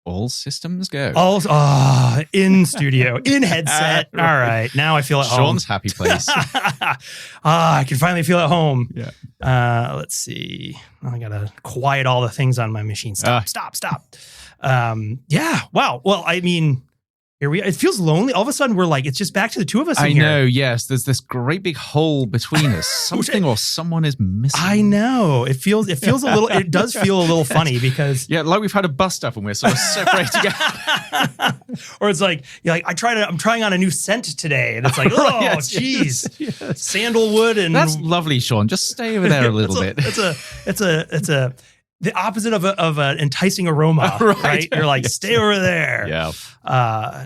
all systems go. In studio, in headset. Right. All right, now I feel at home. Sean's happy place. I can finally feel at home. Yeah. Let's see. I gotta quiet all the things on my machine. Stop. Yeah. Wow. Well, I mean, here it feels lonely. All of a sudden, we're like, it's just back to the two of us. I know. Yes. There's this great big hole between us. Something or someone is missing. I know. It feels a little, it does feel a little funny because. Yeah. Like we've had a bust up and we're sort of separated. Or it's like, I'm trying on a new scent today. And it's like, geez. Yes. Sandalwood. And that's lovely, Sean. Just stay over there a little bit. It's the opposite of an enticing aroma, right? You're like, stay over there. Yeah.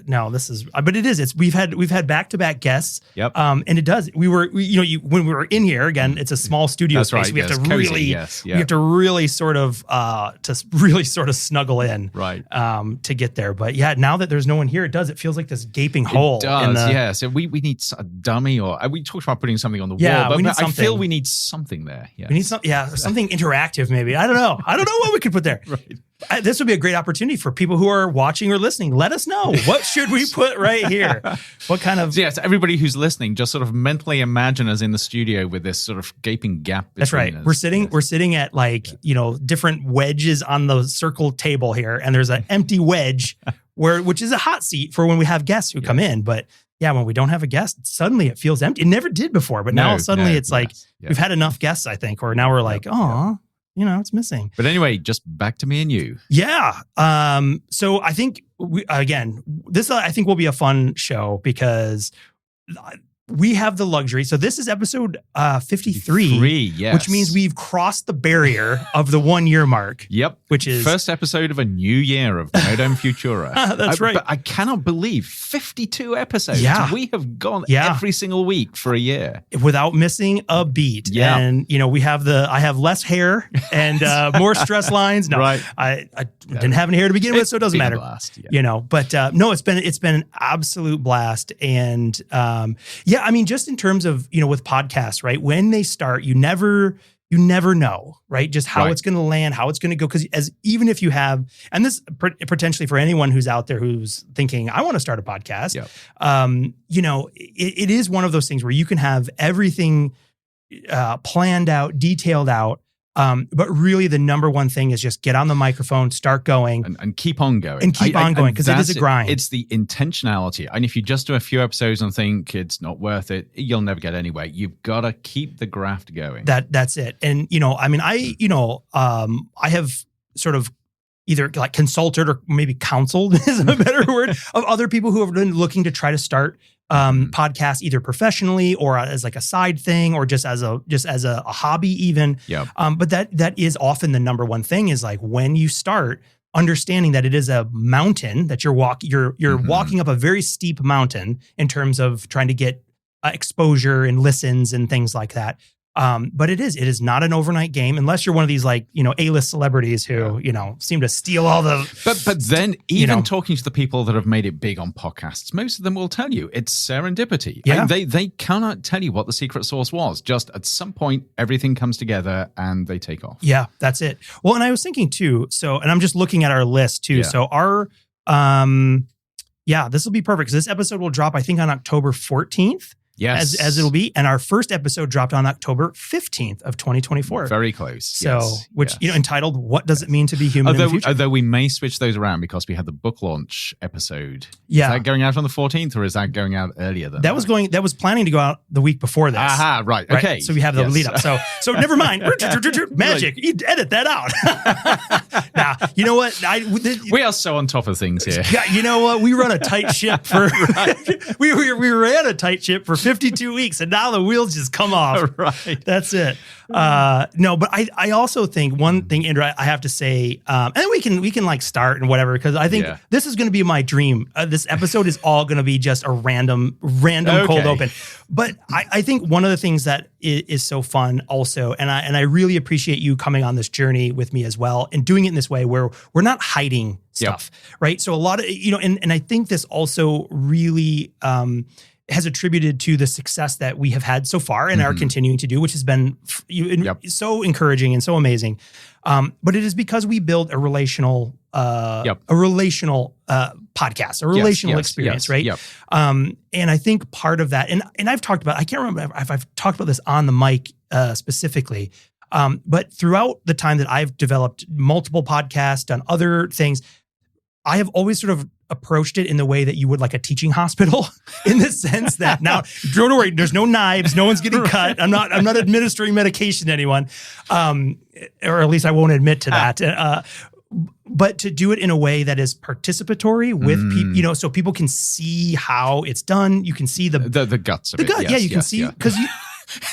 No, this is, but it is. We've had back-to-back guests. Yep. And it does. When we were in here again, it's a small studio That's space. Right. We have to really, we have to really sort of snuggle in, right? To get there. But yeah, now that there's no one here, it feels like this gaping hole. It does. Yeah. So we need a dummy, or we talked about putting something on the wall, but I feel we need something there. Yes. We need something interactive. Maybe I don't know what we could put there. Right. This would be a great opportunity for people who are watching or listening. Let us know, what should we put right here? What kind of... Yes, everybody who's listening, just sort of mentally imagine us in the studio with this sort of gaping gap between That's right. us. We're sitting at different wedges on the circle table here, and there's an empty wedge which is a hot seat for when we have guests who come in. But yeah, when we don't have a guest, suddenly it feels empty. It never did before, but now suddenly it's like we've had enough guests, I think, or now we're like, it's missing. But anyway, just back to me and you. Yeah. So I think this I think will be a fun show because we have the luxury. So this is episode 53, yes. Which means we've crossed the barrier of the 1 year mark. Yep. Which is first episode of a new year of Modem Futura. That's right. But I cannot believe 52 episodes. Yeah. We have gone every single week for a year without missing a beat. Yeah. And I have less hair and more stress lines. No, right. I didn't have any hair to begin with, so it doesn't matter. Blast, yeah. But no, it's been an absolute blast. And I mean, just in terms of, with podcasts, right? When they start, you never know, right? Just how it's going to land, how it's going to go. Because even if you have, and this potentially for anyone who's out there who's thinking, I want to start a podcast, it is one of those things where you can have everything planned out, detailed out. But really the number one thing is just get on the microphone, start going. And keep on going. And keep on going because it is a grind. It's the intentionality. And if you just do a few episodes and think it's not worth it, you'll never get anywhere. You've got to keep the graft going. That's it. And, I have sort of either like consulted or maybe counseled is a better word of other people who have been looking to try to start podcasts either professionally or as like a side thing or just as a hobby even. Yeah. But that is often the number one thing is like when you start understanding that it is a mountain that you're walking up a very steep mountain in terms of trying to get exposure and listens and things like that. But it is not an overnight game unless you're one of these like, A-list celebrities who, seem to steal all the... But then even talking to the people that have made it big on podcasts, most of them will tell you it's serendipity. Yeah. They cannot tell you what the secret sauce was. Just at some point, everything comes together and they take off. Yeah, that's it. Well, and I was thinking too, and I'm just looking at our list too. Yeah. So our, this will be perfect because this episode will drop, I think, on October 14th. Yes. As it'll be. And our first episode dropped on October 15th of 2024. Very close. So, entitled, What Does It Mean to Be Human in the Future? Although we may switch those around because we had the book launch episode. Yeah. Is that going out on the 14th or is that going out earlier than that? That was planning to go out the week before this. Aha, right. Okay. So we have the lead up. So never mind. Magic. You edit that out. Now, you know what? We are so on top of things here. Yeah, you know what? We run a tight ship for we ran a tight ship for 52 weeks and now the wheels just come off. Right. That's it. No, but I also think one thing, Andrew, I have to say, and then we can like start and whatever, because I think this is going to be my dream. This episode is all going to be just a random cold open. But I think one of the things that is so fun also, and I really appreciate you coming on this journey with me as well and doing it in this way where we're not hiding stuff, right? So a lot of, and I think this also really, has attributed to the success that we have had so far and are continuing to do, which has been so encouraging and so amazing. But it is because we build a relational relational podcast, a relational experience, right? Yep. And I think part of that, and I've talked about, I can't remember if I've talked about this on the mic specifically, but throughout the time that I've developed multiple podcasts, done other things, I have always sort of approached it in the way that you would like a teaching hospital, in the sense that now, don't worry, there's no knives, no one's getting cut. I'm not administering medication to anyone, or at least I won't admit to that. But to do it in a way that is participatory with people, so people can see how it's done. You can see the guts of it. Yes, you can see, because you.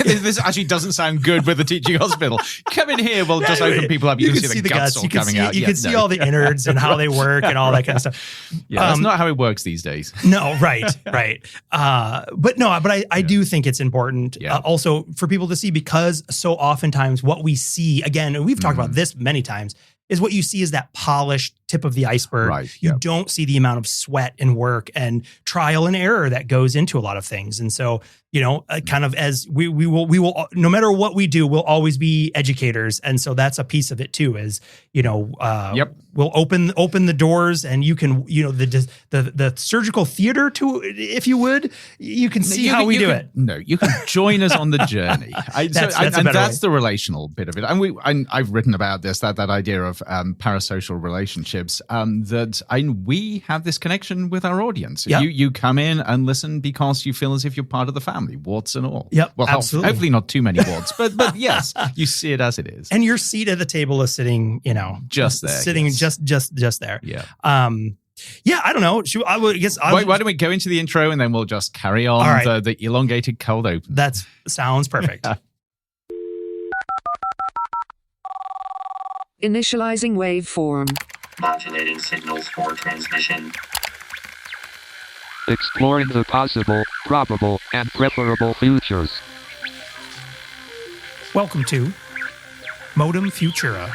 This actually doesn't sound good with the teaching hospital. Come in here, we'll just open people up. You can see the guts all coming out. You can see all the innards and how they work and all that kind of stuff. Yeah, that's not how it works these days. No, right. But I do think it's important also for people to see, because so oftentimes what we see, again, and we've talked about this many times, is what you see is that polished tip of the iceberg. Right, you don't see the amount of sweat and work and trial and error that goes into a lot of things. And so, kind of as we will, no matter what we do, we'll always be educators. And so that's a piece of it too, is, we'll open the doors, and you can, the surgical theater to, if you would, you can see how we do it. No, you can join us on the journey. That's the relational bit of it. And I've written about this, that idea of parasocial relationships, we have this connection with our audience. Yep. You come in and listen because you feel as if you're part of the family, warts and all. Yep, well, absolutely. Hopefully not too many warts, but yes, you see it as it is. And your seat at the table is sitting, just there, sitting just there. Yeah. I don't know. Why don't we go into the intro, and then we'll just carry on the elongated cold open. That sounds perfect. Initializing waveform. Modulating signals for transmission. Exploring the possible, probable, and preferable futures. Welcome to Modem Futura.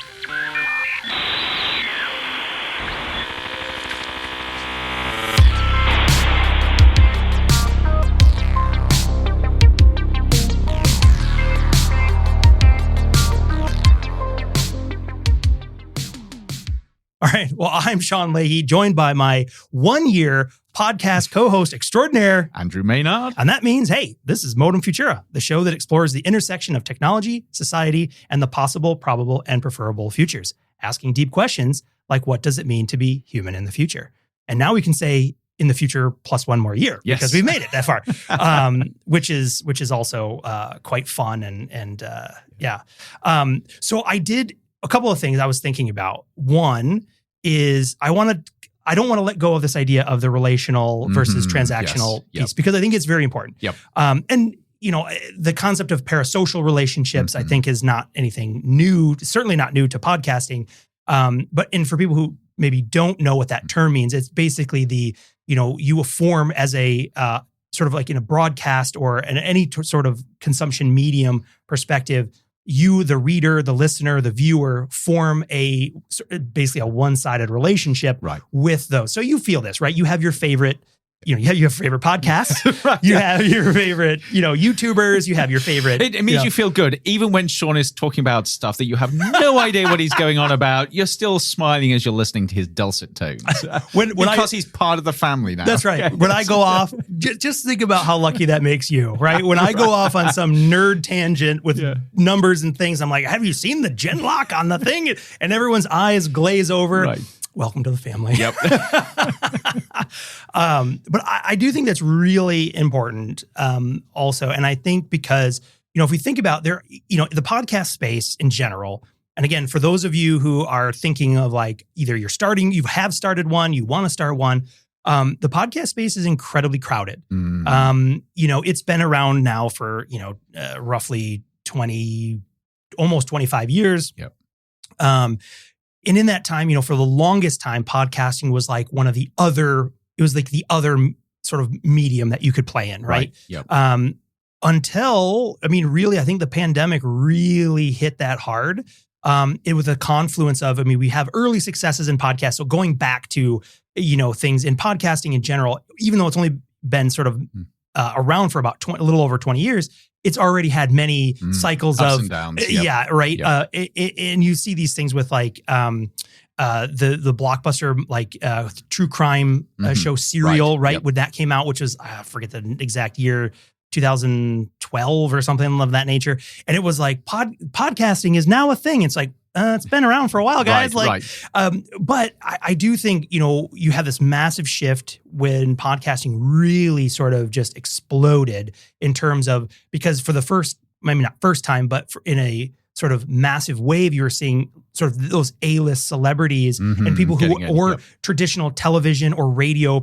All right. Well, I'm Sean Leahy, joined by my 1-year podcast co-host extraordinaire, Andrew Maynard. And that means, hey, this is Modem Futura, the show that explores the intersection of technology, society, and the possible, probable, and preferable futures, asking deep questions like, what does it mean to be human in the future? And now we can say in the future plus one more year, because we've made it that far, which is also quite fun. So I did a couple of things I was thinking about. One is I don't want to let go of this idea of the relational versus transactional piece, because I think it's very important. Yep. And the concept of parasocial relationships, I think, is not anything new, certainly not new to podcasting. But for people who maybe don't know what that term means, it's basically you form as a sort of like in a broadcast or in any sort of consumption medium perspective, you, the reader, the listener, the viewer, form basically a one-sided relationship with those. So you feel this, right? You have your favorite, you have your favorite podcasts, you have your favorite, YouTubers, you have your favorite. It makes you feel good. Even when Sean is talking about stuff that you have no idea what he's going on about, you're still smiling as you're listening to his dulcet tones. Because he's part of the family now. That's right. When I go off, just think about how lucky that makes you, right? When I go off on some nerd tangent with numbers and things, I'm like, have you seen the gen lock on the thing? And everyone's eyes glaze over. Right. Welcome to the family. Yep. But I do think that's really important also. And I think because, if we think about the podcast space in general, and again, for those of you who are thinking of like either you have started one, you want to start one, the podcast space is incredibly crowded. It's been around now for, roughly almost 25 years. Yep. And in that time, for the longest time, podcasting was like the other sort of medium that you could play in, right? Yep. Until, really, I think the pandemic really hit that hard. It was a confluence of, we have early successes in podcasts. So going back to, things in podcasting in general, even though it's only been sort of around for about a little over 20 years, it's already had many cycles ups of and downs. Yep. And you see these things with like the blockbuster like true crime show Serial, right? Yep. When that came out, which was I forget the exact year, 2012 or something of that nature, and it was like podcasting is now a thing. It's like it's been around for a while, guys. But I do think you have this massive shift when podcasting really sort of just exploded in terms of because for the first, maybe not first time, but in a sort of massive wave, you were seeing sort of those A-list celebrities and people who were traditional television or radio,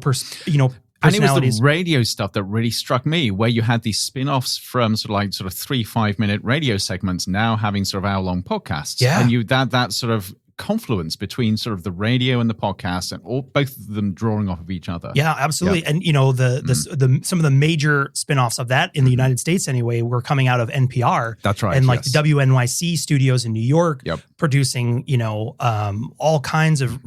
and it was the radio stuff that really struck me, where you had these spin-offs from sort of 3-5 minute radio segments now having sort of hour-long podcasts. Yeah. And that sort of confluence between sort of the radio and the podcast and both of them drawing off of each other. Yeah, absolutely. Yeah. And some of the major spin-offs of that in the United States anyway were coming out of NPR. That's right. And the WNYC studios in New York producing, all kinds of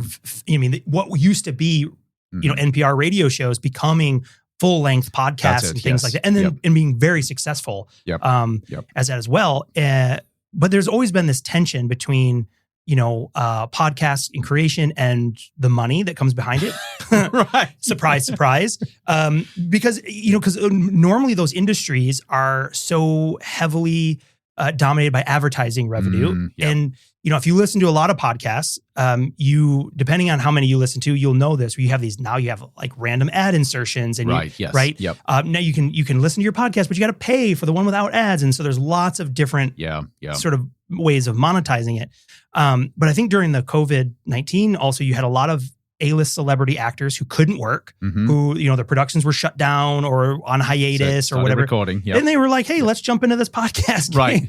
what used to be NPR radio shows becoming full-length podcasts and things like that. And then and being very successful as that as well. But there's always been this tension between podcasts in creation and the money that comes behind it. Right. Surprise, surprise. Because normally those industries are so heavily dominated by advertising revenue. And, if you listen to a lot of podcasts, depending on how many you listen to, you'll know this, where you have like random ad insertions and now you can listen to your podcast, but you got to pay for the one without ads. And so there's lots of different sort of ways of monetizing it. But I think during the COVID-19, also you had a lot of A-list celebrity actors who couldn't work, who, their productions were shut down or on hiatus or whatever. Recording. And they were like, hey, let's jump into this podcast. Right.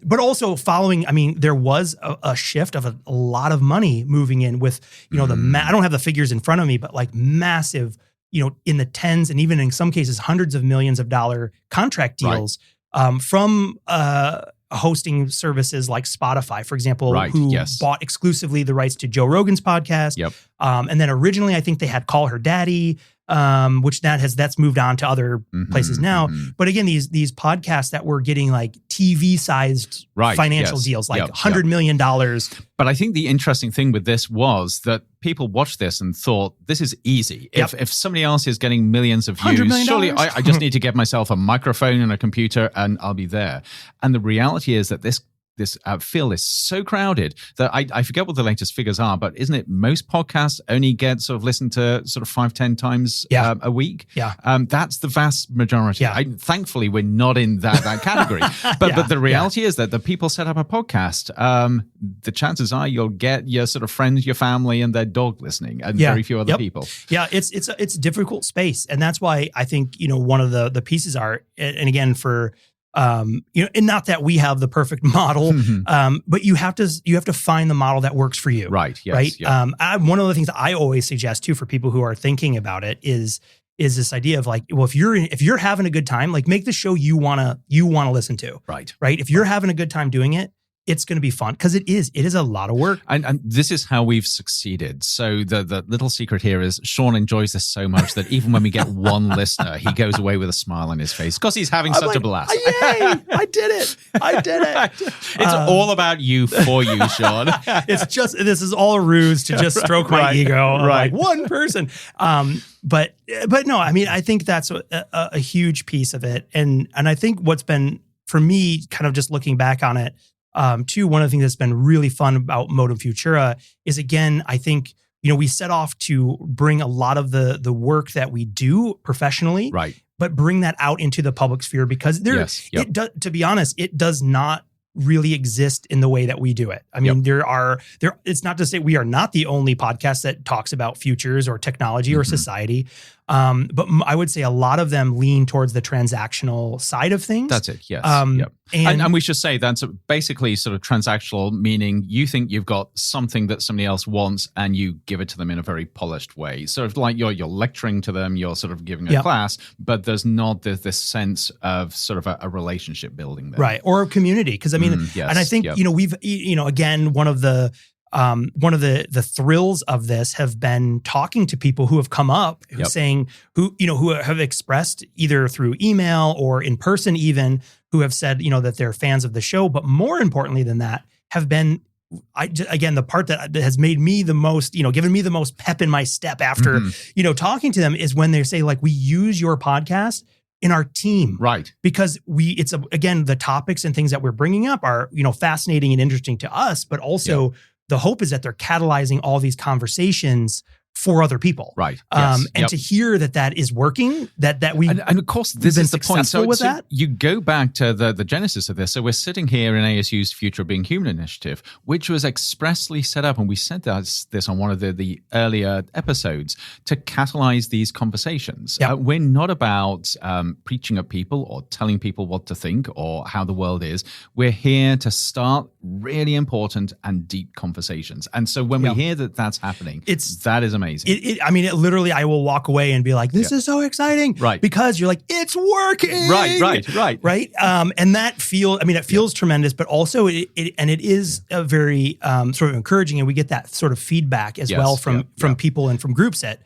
But also there was a shift of a lot of money moving in with, I don't have the figures in front of me, but like massive, in the tens and even in some cases, hundreds of millions of dollar contract deals from hosting services like Spotify, for example, who bought exclusively the rights to Joe Rogan's podcast. And then originally, I think they had Call Her Daddy, which that's moved on to other places now. But again, these podcasts that were getting like TV-sized financial deals, like $100 million. But I think the interesting thing with this was that people watched this and thought, this is easy. If somebody else is getting millions of views, surely I just need to get myself a microphone and a computer and I'll be there. And the reality is that this field is so crowded that I forget what the latest figures are, but isn't it most podcasts only get sort of listened to sort of 5-10 times a week? That's the vast majority. Thankfully, we're not in that category. But the reality is that the people set up a podcast, the chances are you'll get your sort of friends, your family, and their dog listening, and very few other people. Yeah, it's a difficult space, and that's why I think one of the pieces are, and again for. And not that we have the perfect model, but you have to find the model that works for you. Right. Yes, right. Yeah. One of the things that I always suggest too for people who are thinking about it is this idea of like, well, if you're having a good time, like make the show you wanna listen to. Right. Right. If you're having a good time doing it, it's going to be fun because it is a lot of work. And this is how we've succeeded. So the little secret here is Sean enjoys this so much that even when we get one listener, he goes away with a smile on his face because he's having such a blast. Yay! I did it. It's all about you for you, Sean. This is all a ruse to just stroke my ego. Like one person. But no, I mean, I think that's a huge piece of it. And I think what's been, for me, kind of just looking back on it, too, one of the things that's been really fun about Modem Futura is, again, I think, we set off to bring a lot of the work that we do professionally, but bring that out into the public sphere because to be honest, it does not really exist in the way that we do it. I mean, it's not to say we are not the only podcast that talks about futures or technology or society. But I would say a lot of them lean towards the transactional side of things. That's it. Yes. And we should say that's basically sort of transactional, meaning you think you've got something that somebody else wants and you give it to them in a very polished way. Sort of like you're lecturing to them, you're sort of giving a class, but there's not this sense of sort of a relationship building there. Right. Or a community. Because I mean, and I think, we've, again, one of the thrills of this have been talking to people who have come up who have expressed either through email or in person even, who have said, that they're fans of the show, but more importantly than that, have been again, the part that has made me the most, given me the most pep in my step after, talking to them is when they say like, we use your podcast in our team. Right. Because again, the topics and things that we're bringing up are, fascinating and interesting to us, but also the hope is that they're catalyzing all these conversations for other people. Right. Yes. And to hear that is working, that we and of course this is the point. So that. You go back to the genesis of this. So we're sitting here in ASU's Future of Being Human initiative, which was expressly set up, and we said this on one of the earlier episodes, to catalyze these conversations. Yep. We're not about preaching at people or telling people what to think or how the world is. We're here to start really important and deep conversations. And so when we hear that that's happening, that is amazing. It literally, I will walk away and be like, this is so exciting. Right. Because you're like, it's working. Right. Right. And that feels tremendous, but also it is a very sort of encouraging, and we get that sort of feedback as well from people and from groups that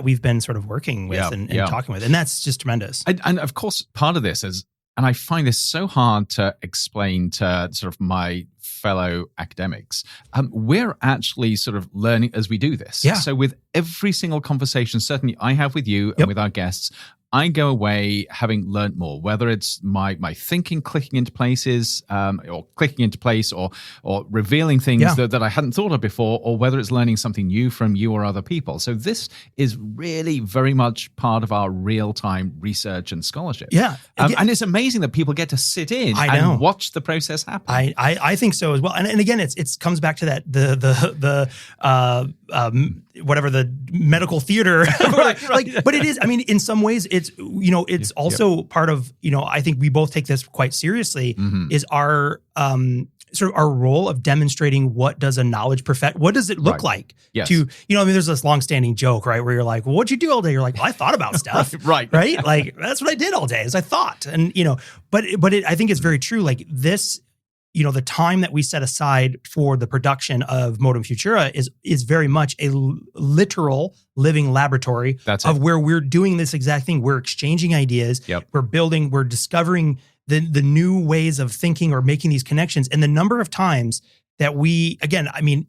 we've been sort of working with and talking with. And that's just tremendous. And of course, part of this is, and I find this so hard to explain to sort of my fellow academics, we're actually sort of learning as we do this. Yeah. So with every single conversation, certainly I have with you and with our guests, I go away having learned more, whether it's my thinking clicking into places or clicking into place or revealing things that I hadn't thought of before, or whether it's learning something new from you or other people. So this is really very much part of our real-time research and scholarship. Yeah. And it's amazing that people get to sit in and watch the process happen. I think so as well. And again, it comes back to that, whatever the medical theater, but it is, in some ways it's also part of, I think we both take this quite seriously, is our, sort of our role of demonstrating what does a knowledge what does it look like to, there's this longstanding joke, right? Where you're like, well, what'd you do all day? You're like, well, I thought about stuff. Right. Like that's what I did all day is I thought. And, but I think it's very true. Like this, the time that we set aside for the production of Modem Futura is very much a literal living laboratory of where we're doing this exact thing. We're exchanging ideas. Yep. We're discovering the new ways of thinking or making these connections. And the number of times that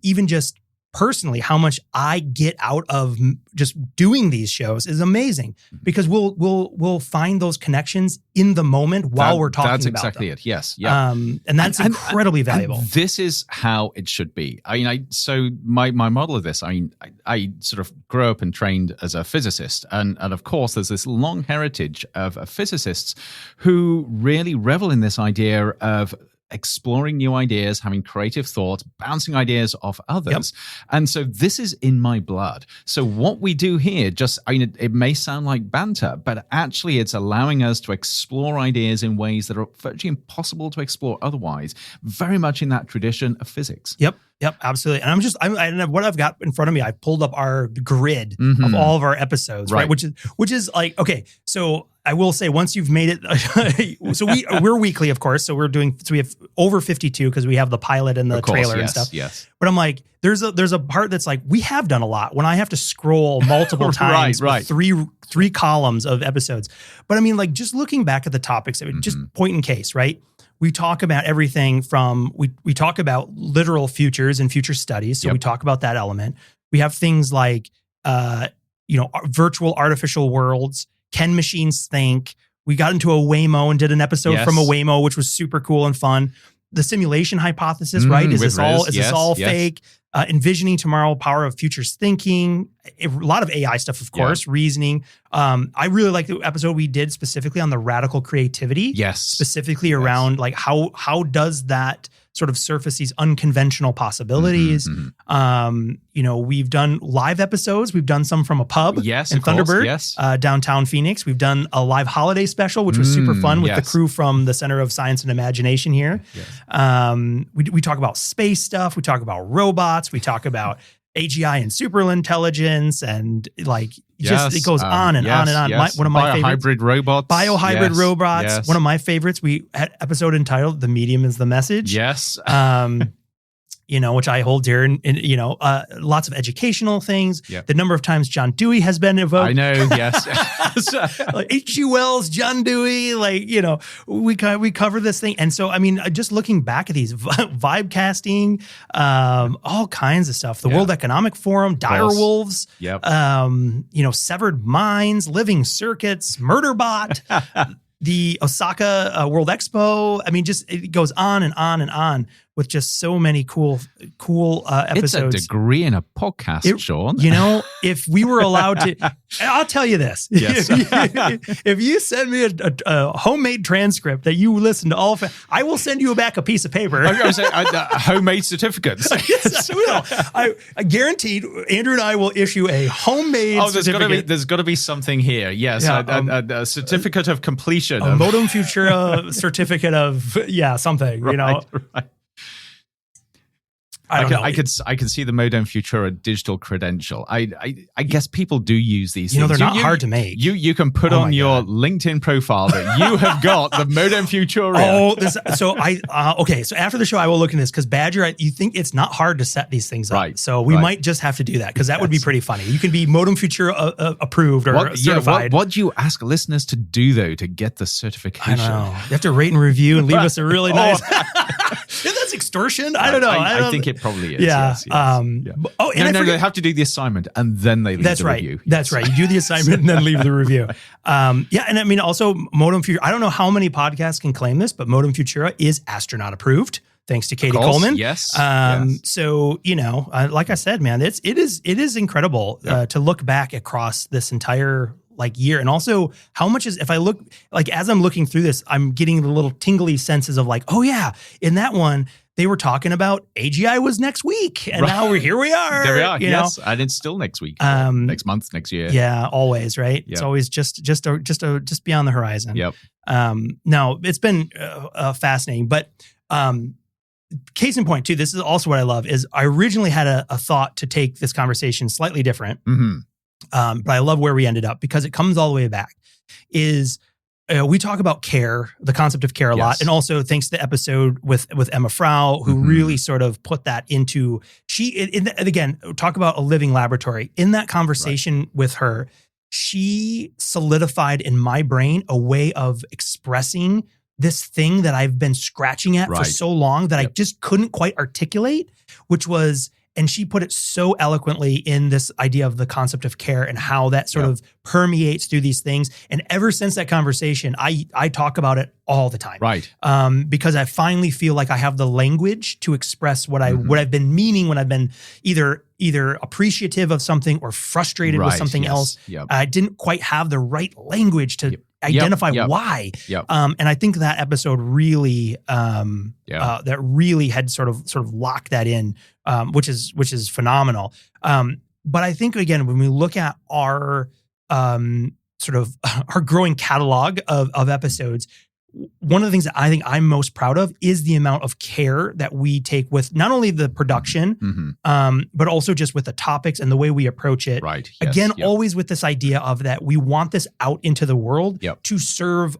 even just personally, how much I get out of just doing these shows is amazing, because we'll find those connections in the moment while we're talking about them. That's exactly it. Yes. Yeah. And that's incredibly valuable. And this is how it should be. So my model of this, I sort of grew up and trained as a physicist. And of course, there's this long heritage of physicists who really revel in this idea of exploring new ideas, having creative thought, bouncing ideas off others. Yep. And so this is in my blood. So what we do here, it may sound like banter, but actually it's allowing us to explore ideas in ways that are virtually impossible to explore otherwise, very much in that tradition of physics. Yep, absolutely. And what I've got in front of me, I pulled up our grid of all of our episodes, right? Which is like, okay, so I will say once you've made it, so we're weekly, of course. So we have over 52 because we have the pilot and the trailer and stuff. Yes. But I'm like, there's a part that's like, we have done a lot when I have to scroll multiple times with three columns of episodes. But just looking back at the topics, just point in case, right? We talk about everything from, we talk about literal futures and future studies. So we talk about that element. We have things like, virtual artificial worlds. Can machines think? We got into a Waymo and did an episode from a Waymo, which was super cool and fun. The simulation hypothesis, right? Is this all fake? Envisioning tomorrow, power of futures thinking, a lot of AI stuff, of course, reasoning. I really like the episode we did specifically on the radical creativity. Yes. Specifically around like how does that sort of surface these unconventional possibilities. We've done live episodes. We've done some from a pub in Thunderbird, downtown Phoenix. We've done a live holiday special, which was super fun with the crew from the Center of Science and Imagination here. Yes. We talk about space stuff. We talk about robots. We talk about AGI and superintelligence, and it goes on and on and on. One of my favorites. Biohybrid robots. Yes. One of my favorites. We had an episode entitled "The Medium is the Message." Yes. which I hold dear, and lots of educational things. Yep. The number of times John Dewey has been evoked. I know, yes. Like H.G. Wells, John Dewey, we cover this thing. And so, I mean, just looking back at these vibe casting, all kinds of stuff, the World Economic Forum, dire wolves, severed minds, living circuits, Murderbot, the Osaka World Expo. I mean, just it goes on and on and on with just so many cool episodes. It's a degree in a podcast, Sean. If we were allowed to, I'll tell you this. Yes. If you send me a homemade transcript that you listen to all, I will send you back a piece of paper. I'm going to say homemade certificates. Yes, I will. I guaranteed Andrew and I will issue a homemade certificate. There's got to be something here. Yes, a certificate of completion. A Modem Futura certificate of, something, Right. I could see the Modem Futura digital credential. I guess people do use these things. They're not hard to make. You can put on your LinkedIn profile that you have got the Modem Futura. So after the show, I will look into this because Badger, you think it's not hard to set these things up. Right. So we might just have to do that because that would be pretty funny. You can be Modem Futura approved or certified. What do you ask listeners to do though to get the certification? I don't know. You have to rate and review and leave us a really nice. That's extortion. I don't know. I think it probably is. Yeah. Yes. They have to do the assignment and then they leave the review. That's right. You do the assignment and then leave the review. And I mean, also Modem Futura. I don't know how many podcasts can claim this, but Modem Futura is astronaut approved. Thanks to Katie Coleman. Yes. So, like I said, man, it is incredible to look back across this entire year. And also how much is, if I look, as I'm looking through this, I'm getting the little tingly senses of oh yeah, in that one, they were talking about AGI was next week. And now here we are. There we are. Yes. And it's still next week, next month, next year. Yeah. Always. Right. Yep. It's always just beyond the horizon. Yep. No, it's been fascinating, but, case in point too, this is also what I love is I originally had a thought to take this conversation slightly different. Mm-hmm. But I love where we ended up because it comes all the way back. We talk about care, the concept of care a lot. And also thanks to the episode with Emma Frau, who really sort of put that into, again, talk about a living laboratory. In that conversation with her, she solidified in my brain a way of expressing this thing that I've been scratching at for so long that I just couldn't quite articulate, which was, and she put it so eloquently in this idea of the concept of care and how that sort of permeates through these things. And ever since that conversation, I talk about it all the time. Right. Because I finally feel like I have the language to express what I've been meaning when I've been either appreciative of something or frustrated with something else. Yep. I didn't quite have the right language to identify why. Yep. And I think that episode really, that really had sort of locked that in, which is phenomenal. But I think again, when we look at our sort of our growing catalog of episodes, one of the things that I think I'm most proud of is the amount of care that we take with not only the production, but also just with the topics and the way we approach it. Right. Yes. Again, always with this idea of that we want this out into the world to serve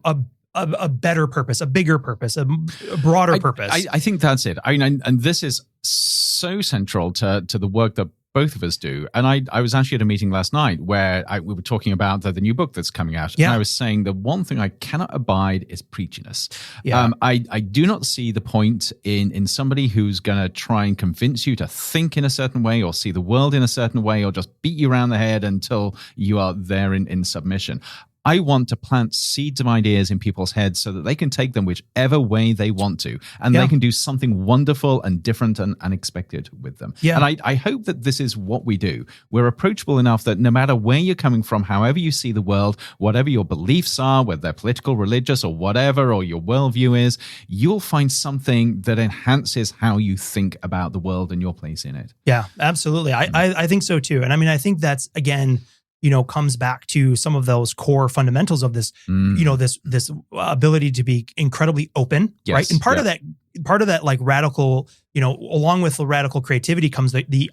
a better purpose, a bigger purpose, a broader purpose. I think that's it. And this is so central to the work that both of us do. And I was actually at a meeting last night where we were talking about the new book that's coming out. And I was saying the one thing I cannot abide is preachiness. Yeah. I do not see the point in somebody who's going to try and convince you to think in a certain way or see the world in a certain way or just beat you around the head until you are there in submission. I want to plant seeds of ideas in people's heads so that they can take them whichever way they want to. And they can do something wonderful and different and unexpected with them. Yeah. And I hope that this is what we do. We're approachable enough that no matter where you're coming from, however you see the world, whatever your beliefs are, whether they're political, religious, or whatever, or your worldview is, you'll find something that enhances how you think about the world and your place in it. Yeah, absolutely. I think so too. And I mean, I think that's, again, comes back to some of those core fundamentals of this, this ability to be incredibly open, right? And part of that like radical, along with the radical creativity comes the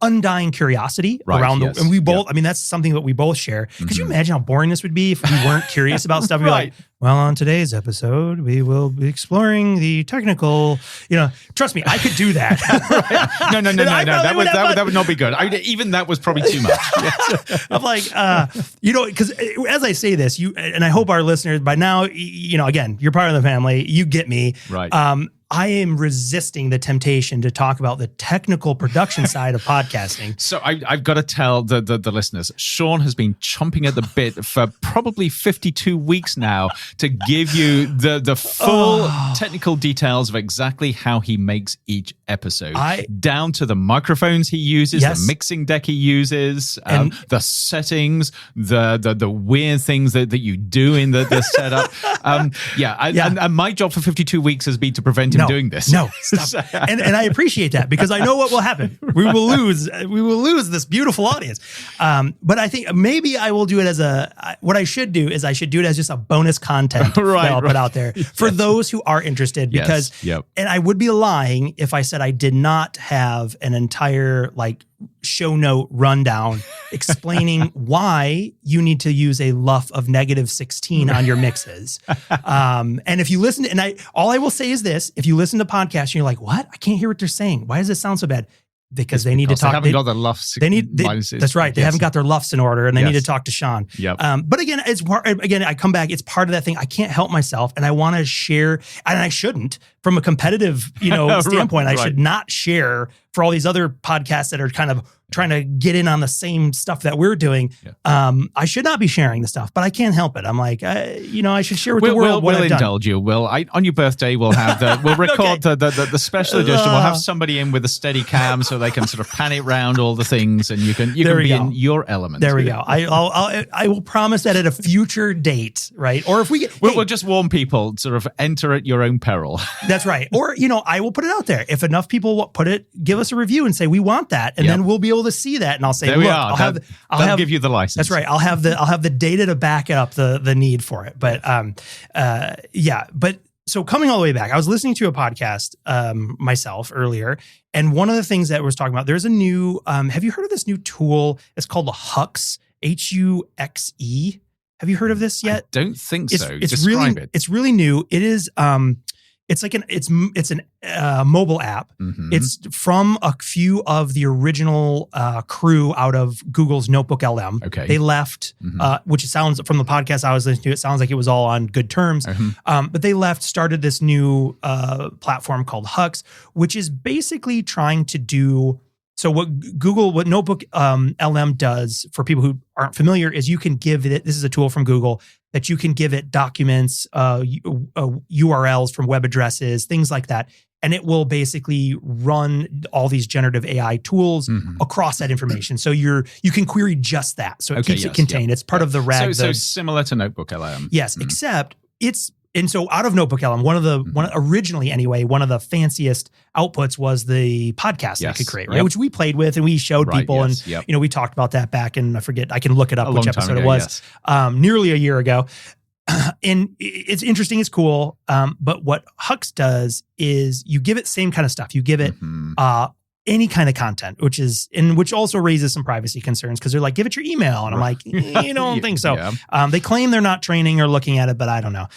undying curiosity around the, and we both, I mean, that's something that we both share. Could you imagine how boring this would be if we weren't curious about stuff? We're like, well, on today's episode, we will be exploring the technical, trust me, I could do that. No. That would not be good. Even that was probably too much. I'm like, because as I say this, and I hope our listeners by now, again, you're part of the family, you get me. Right. I am resisting the temptation to talk about the technical production side of podcasting. So I've got to tell the listeners, Sean has been chomping at the bit for probably 52 weeks now to give you the full technical details of exactly how he makes each episode, down to the microphones he uses, the mixing deck he uses, the settings, the weird things that you do in the setup. And my job for 52 weeks has been to prevent him doing this. No, stop. and I appreciate that because I know what will happen. We will lose this beautiful audience. But I think maybe I will do it as what I should do is I should do it as just a bonus content that I'll put out there for those who are interested because, and I would be lying if I said I did not have an entire show note rundown explaining why you need to use a LUF of -16 on your mixes. And if you listen to, all I will say is this, if you listen to podcasts and you're like, what? I can't hear what they're saying. Why does it sound so bad? Because they need to talk. They haven't got their LUFs. That's right. They haven't got their LUFs in order, and they need to talk to Sean. But again, I come back. It's part of that thing. I can't help myself, and I want to share, and I shouldn't. From a competitive, standpoint, I should not share for all these other podcasts that are kind of trying to get in on the same stuff that we're doing. I should not be sharing the stuff, but I can't help it. I'm like, I should share with the world what I've done. Indulge you. On your birthday, we'll have we'll record the special edition. We'll have somebody in with a steady cam so they can sort of pan it around all the things, and you can be in your element. There we go. I will promise that at a future date, right? Or if we get, we'll just warn people, sort of enter at your own peril. That's right. Or I will put it out there. If enough people give us a review and say we want that, and then we'll be able to see that, and I'll say, look, I'll give you the license. That's right. I'll have the data to back up the need for it. But But so coming all the way back, I was listening to a podcast myself earlier, and one of the things that was talking about, there's a new. Have you heard of this new tool? It's called the Hux, Huxe. Have you heard of this yet? I don't think so. Describe it. It's really new. It is. It's like it's a mobile app. Mm-hmm. It's from a few of the original crew out of Google's NotebookLM. Okay. They left, which sounds, from the podcast I was listening to, it sounds like it was all on good terms. Mm-hmm. But they left, started this new platform called Hux, which is basically trying to do. So what NotebookLM does, for people who aren't familiar, is you can give it, this is a tool from Google, that you can give it documents, URLs from web addresses, things like that. And it will basically run all these generative AI tools across that information. So you can query just that. So it keeps it contained. It's part of the RAG. So similar to NotebookLM. Yes, except and so out of NotebookLM, originally anyway, one of the fanciest outputs was the podcast that it could create, right? Which we played with and we showed people, and we talked about that back in, I forget, I can look it up which episode it was, nearly a year ago. And it's interesting, it's cool. But what Hux does is you give it same kind of stuff. You give it any kind of content, which also raises some privacy concerns, because they're like, give it your email. And I'm like, you don't think so. Yeah. They claim they're not training or looking at it, but I don't know.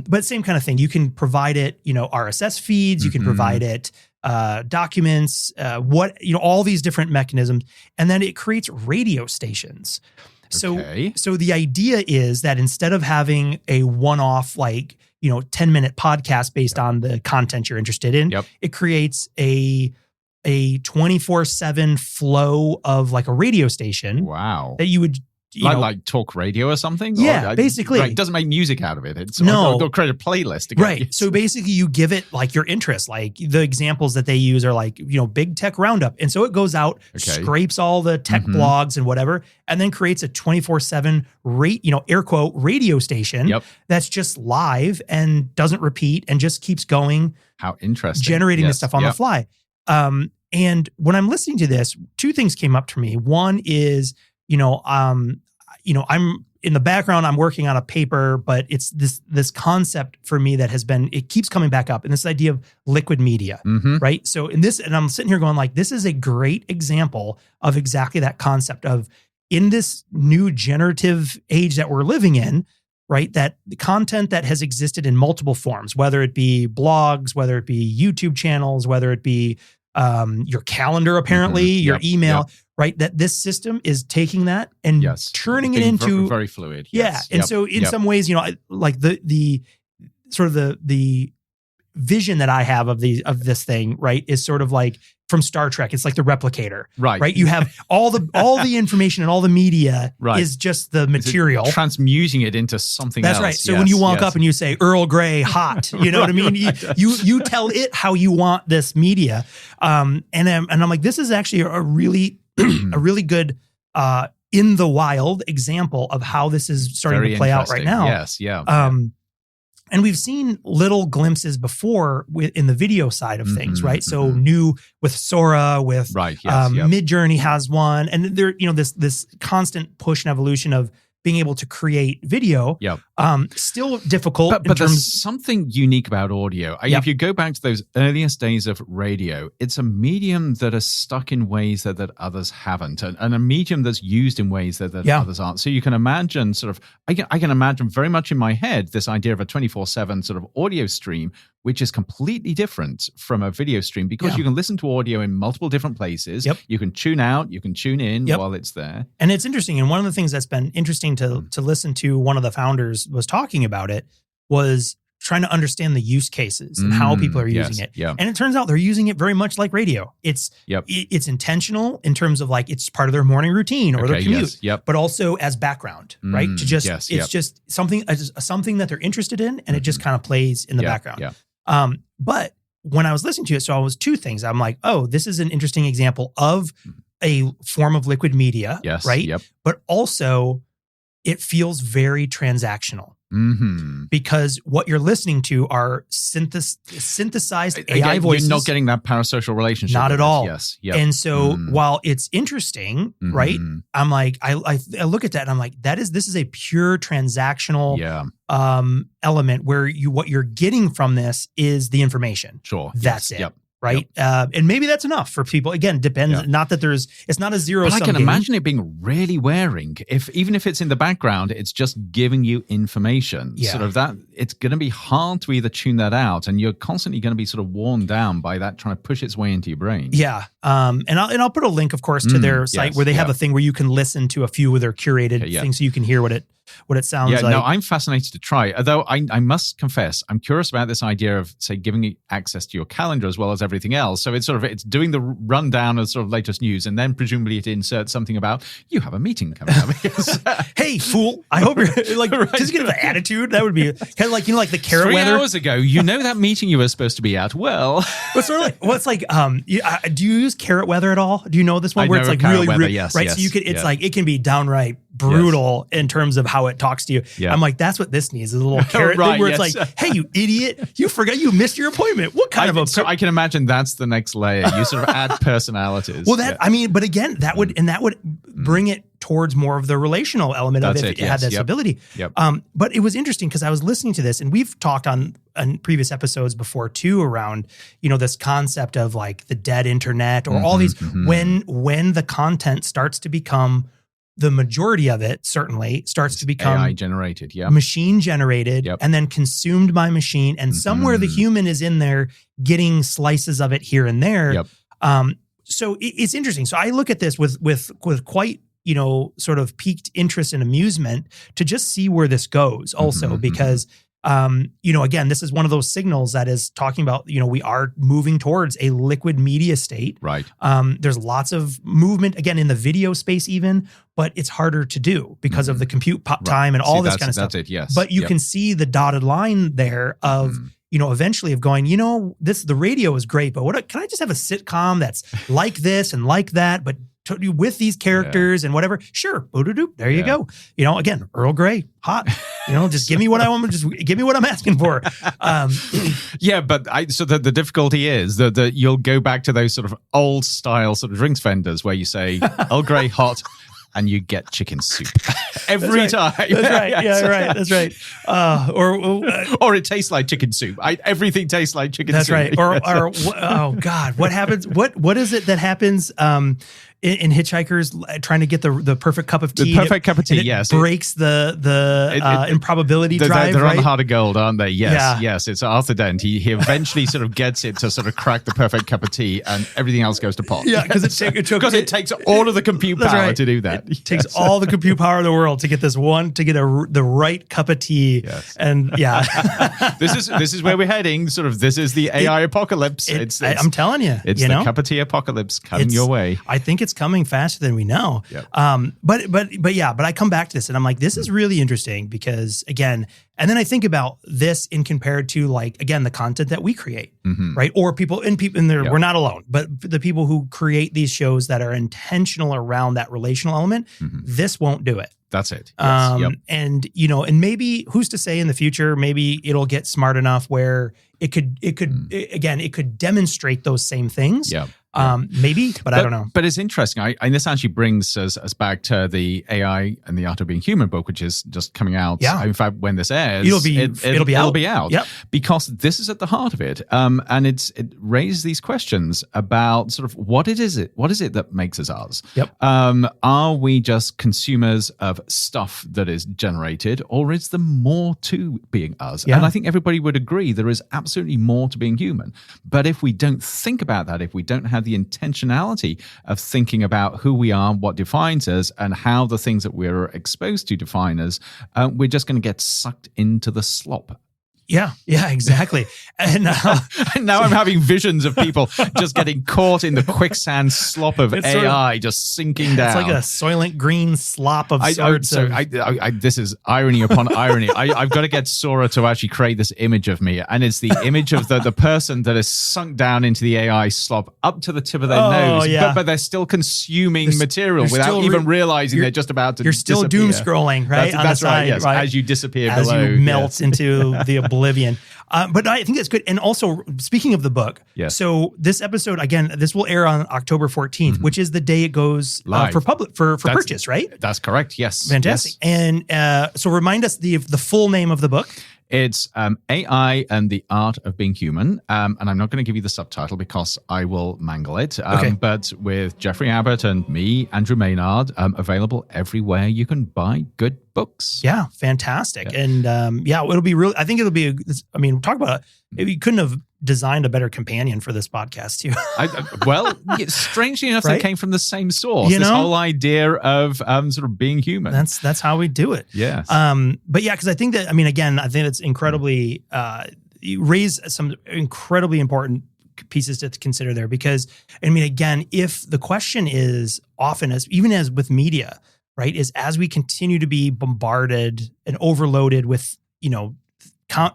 But same kind of thing. You can provide it, RSS feeds, you can provide it documents, all these different mechanisms. And then it creates radio stations. So the idea is that instead of having a one-off, 10-minute podcast based on the content you're interested in, it creates a 24/7 flow of a radio station. Wow. That you would, like talk radio or something? Yeah, basically. Right, it doesn't make music out of it. It's I'll create a playlist. Right. So basically you give it your interest. The examples that they use are big tech roundup. And so it goes out, scrapes all the tech blogs and whatever, and then creates a 24/7 air quote radio station that's just live and doesn't repeat and just keeps going. How interesting. Generating this stuff on the fly. And when I'm listening to this, two things came up to me. One is, I'm in the background, I'm working on a paper, but it's this concept for me that it keeps coming back up. And this idea of liquid media, right? So and I'm sitting here going like, this is a great example of exactly that concept of in this new generative age that we're living in, right? That the content that has existed in multiple forms, whether it be blogs, whether it be YouTube channels, whether it be your calendar, apparently, your email, right? That this system is taking that and turning it into very fluid. Yeah. And so in some ways, like the sort of the vision that I have of this thing, right, is sort of like from Star Trek. It's like the replicator, right? You have all the information and all the media is just the material, transmuting it into something else. That's right. So when you walk up and you say Earl Grey hot, you know what I mean? You tell it how you want this media, and I'm like, this is actually a really a really good in the wild example of how this is starting to play out right now. Yes, yeah. And we've seen little glimpses before in the video side of things, right? So new with Sora, with Midjourney has one, and there, this constant push and evolution of being able to create video. Still difficult. But there's something unique about audio. If you go back to those earliest days of radio, it's a medium that is stuck in ways that others haven't, and a medium that's used in ways that others aren't. So you can imagine I can imagine very much in my head this idea of a 24/7 sort of audio stream, which is completely different from a video stream because you can listen to audio in multiple different places. You can tune out, you can tune in while it's there. And it's interesting. And one of the things that's been interesting to listen to, one of the founders was talking about it, was trying to understand the use cases and how people are using it. And it turns out they're using it very much like radio. It's intentional in terms of like it's part of their morning routine or their commute, but also as background, right? To just it's just something that they're interested in, and it just kind of plays in the background. But when I was listening to it, so I was two things. I'm like, oh, this is an interesting example of a form of liquid media, right? But also it feels very transactional because what you're listening to are synthesized AI voices. You're not getting that parasocial relationship. Not at all. And so while it's interesting, right? I'm like, I look at that and I'm like, this is a pure transactional element where what you're getting from this is the information. That's it. Right. And maybe that's enough for people. Again, depends. Not that it's not a zero sum. I can imagine it being really wearing. Even if it's in the background, it's just giving you information. Sort of that. It's going to be hard to either tune that out, and you're constantly going to be sort of worn down by that trying to push its way into your brain. And I'll put a link, of course, to their site where they have a thing where you can listen to a few of their curated things, so you can hear what it sounds like. No, I'm fascinated to try. Although I must confess, I'm curious about this idea of, say, giving you access to your calendar as well as everything else. So it's doing the rundown of sort of latest news, and then presumably it inserts something about you have a meeting coming up. Hey, fool! I hope you're like just get an attitude. That would be kind of like like the carrot weather. 3 hours ago, that meeting you were supposed to be at. Well, it's sort of like do you use carrot weather at all? Do you know this one where it's like really weather, right? So you could like it can be downright brutal in terms of how it talks to you. I'm like, that's what this needs, is a little carrot thing where it's like, hey, you idiot, you forgot you missed your appointment. What kind of a... So I can imagine that's the next layer. You sort of add personalities. Well, I mean, but again, that would bring it towards more of the relational element of it had this ability. But it was interesting because I was listening to this, and we've talked on previous episodes before too around, this concept of like the dead internet or all these, when the content starts to become, the majority of it certainly starts to become AI generated, machine generated, and then consumed by machine. And somewhere the human is in there getting slices of it here and there. So it's interesting. So I look at this with quite, sort of piqued interest and amusement to just see where this goes also, because again, this is one of those signals that is talking about, we are moving towards a liquid media state. Right. There's lots of movement, again, in the video space even, but it's harder to do because of the compute time and all this kind of stuff. That's it, yes. But you can see the dotted line there of, eventually of going, the radio is great, but can I just have a sitcom that's like this and like that, but with these characters and whatever? Sure. There you go. Again, Earl Grey, hot. Just give me what I want. Just give me what I'm asking for. But so the difficulty is that you'll go back to those sort of old style sort of drinks vendors where you say Earl Grey hot, and you get chicken soup every time. That's right. Yeah, right. That's right. Or it tastes like chicken soup. Everything tastes like chicken soup. That's right. Or oh God, what happens? What is it that happens? In Hitchhikers trying to get the perfect cup of tea. The perfect cup of tea, yes. Breaks the improbability drive, they're right? on the heart of gold, aren't they? Yes, yes. It's Arthur Dent. He eventually sort of gets it to sort of crack the perfect cup of tea, and everything else goes to pot. Yeah, because it takes all of the compute power to do that. It takes all the compute power in the world to get the right cup of tea. Yes. And yeah. This is where we're heading. Sort of this is the AI apocalypse. I'm telling you. It's the cup of tea apocalypse coming your way. I think it's coming faster than we know. Yep. But I come back to this and I'm like, this is really interesting because again, and then I think about this in compared to like, again, the content that we create, right? Or people we're not alone, but the people who create these shows that are intentional around that relational element, this won't do it. That's it. Yes. And and maybe who's to say in the future, maybe it'll get smart enough where it could demonstrate those same things. Yeah. Maybe, but I don't know. But it's interesting. And this actually brings us back to the AI and the Art of Being Human book, which is just coming out. Yeah. In fact, when this airs, it'll be out. Yep. Because this is at the heart of it. And it raises these questions about sort of what is it that makes us us? Yep. Are we just consumers of stuff that is generated, or is there more to being us? Yeah. And I think everybody would agree there is absolutely more to being human. But if we don't think about that, if we don't have the intentionality of thinking about who we are, what defines us, and how the things that we're exposed to define us, we're just going to get sucked into the slop. Yeah, exactly. And now I'm having visions of people just getting caught in the quicksand slop of AI, just sinking down. It's like a Soylent Green slop of sorts. This is irony upon irony. I've got to get Sora to actually create this image of me, and it's the image of the person that is sunk down into the AI slop up to the tip of their nose, but they're still consuming material without even realizing they're just about to You're still disappear. doom scrolling, right? That's right, yes. Right? As you disappear as below. As you melt into the oblivion. But I think that's good. And also, speaking of the book, so this episode, again, this will air on October 14th, which is the day it goes for purchase, right? That's correct, yes. Fantastic. Yes. And so remind us the full name of the book. It's AI and the Art of Being Human. And I'm not going to give you the subtitle because I will mangle it. But with Jeffrey Abbott and me, Andrew Maynard, available everywhere you can buy good books. Yeah, fantastic. Yeah. And it'll be really, I think it'll be, talk about it. You couldn't have designed a better companion for this podcast too. Strangely enough, that came from the same source. This whole idea of sort of being human. That's how we do it. Yes. Because I think that, I think it's incredibly, you raise some incredibly important pieces to consider there because, again, if the question is often even as with media, right, is as we continue to be bombarded and overloaded with,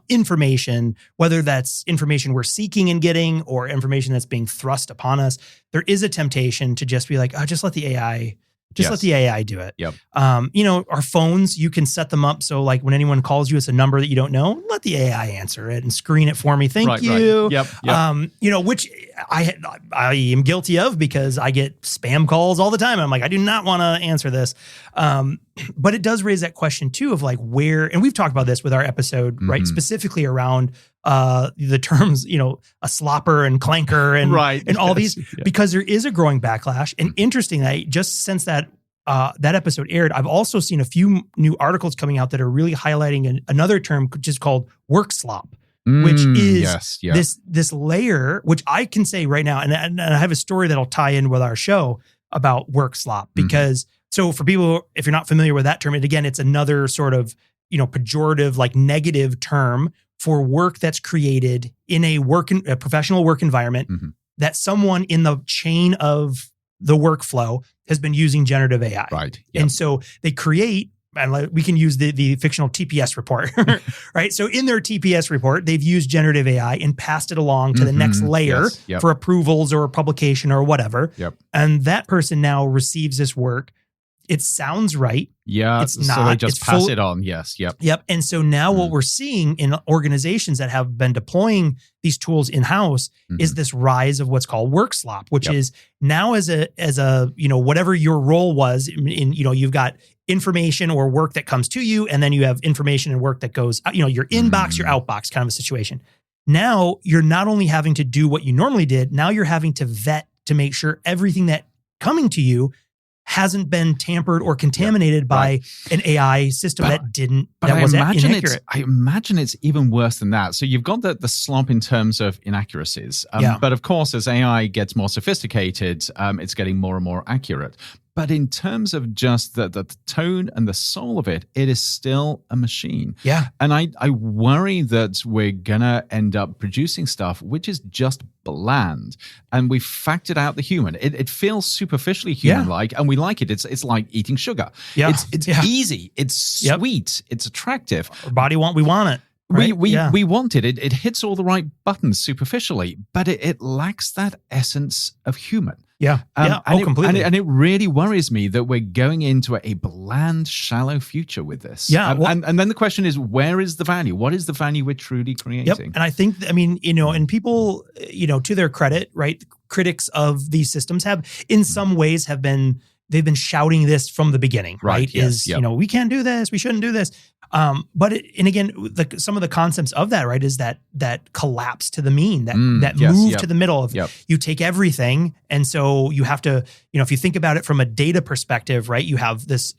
information, whether that's information we're seeking and getting or information that's being thrust upon us, there is a temptation to just be like, just let the AI let the AI do it. Yep. Our phones, you can set them up so like when anyone calls you, it's a number that you don't know, let the AI answer it and screen it for me. Thank you. Right. Yep. Which I am guilty of because I get spam calls all the time. I'm like, I do not want to answer this. But it does raise that question too of like where, and we've talked about this with our episode, right? Specifically around the terms, a slopper and clanker and all these, because there is a growing backlash. And interesting that just since that episode aired, I've also seen a few new articles coming out that are really highlighting another term just called work slop. Which is this layer, which I can say right now, and I have a story that'll tie in with our show about work slop because so for people, if you're not familiar with that term, it's another sort of, pejorative, like negative term for work that's created in a professional work environment that someone in the chain of the workflow has been using generative AI. Right. Yep. And so they create, and we can use the fictional TPS report, right? So in their TPS report, they've used generative AI and passed it along to the next layer for approvals or publication or whatever. Yep. And that person now receives this work it sounds right. Yeah, it's not. So they just pass it on. Yes. Yep. Yep. And so now what we're seeing in organizations that have been deploying these tools in-house is this rise of what's called work slop, which is now as a whatever your role was in you've got information or work that comes to you, and then you have information and work that goes, your inbox, your outbox kind of a situation. Now you're not only having to do what you normally did, now you're having to vet to make sure everything that coming to you hasn't been tampered or contaminated by an AI system that was inaccurate. I imagine it's even worse than that. So you've got the slop in terms of inaccuracies. But of course, as AI gets more sophisticated, it's getting more and more accurate. But in terms of just the tone and the soul of it, it is still a machine. Yeah. And I worry that we're going to end up producing stuff which is just bland. And we've factored out the human. It feels superficially human-like, and we like it. It's like eating sugar. Yeah. It's easy. It's sweet. It's attractive. Our body we want it. Right? We want it. It hits all the right buttons superficially, but it lacks that essence of human. Yeah. Completely. And it really worries me that we're going into a bland, shallow future with this. Yeah. And then the question is, where is the value? What is the value we're truly creating? Yep. And I think, and people, to their credit, right? Critics of these systems in some ways they've been shouting this from the beginning, right? Yes, we can't do this. We shouldn't do this. But some of the concepts of that, right, is that collapse to the mean, that move to the middle of you take everything. And so you have to, if you think about it from a data perspective, right, you have this,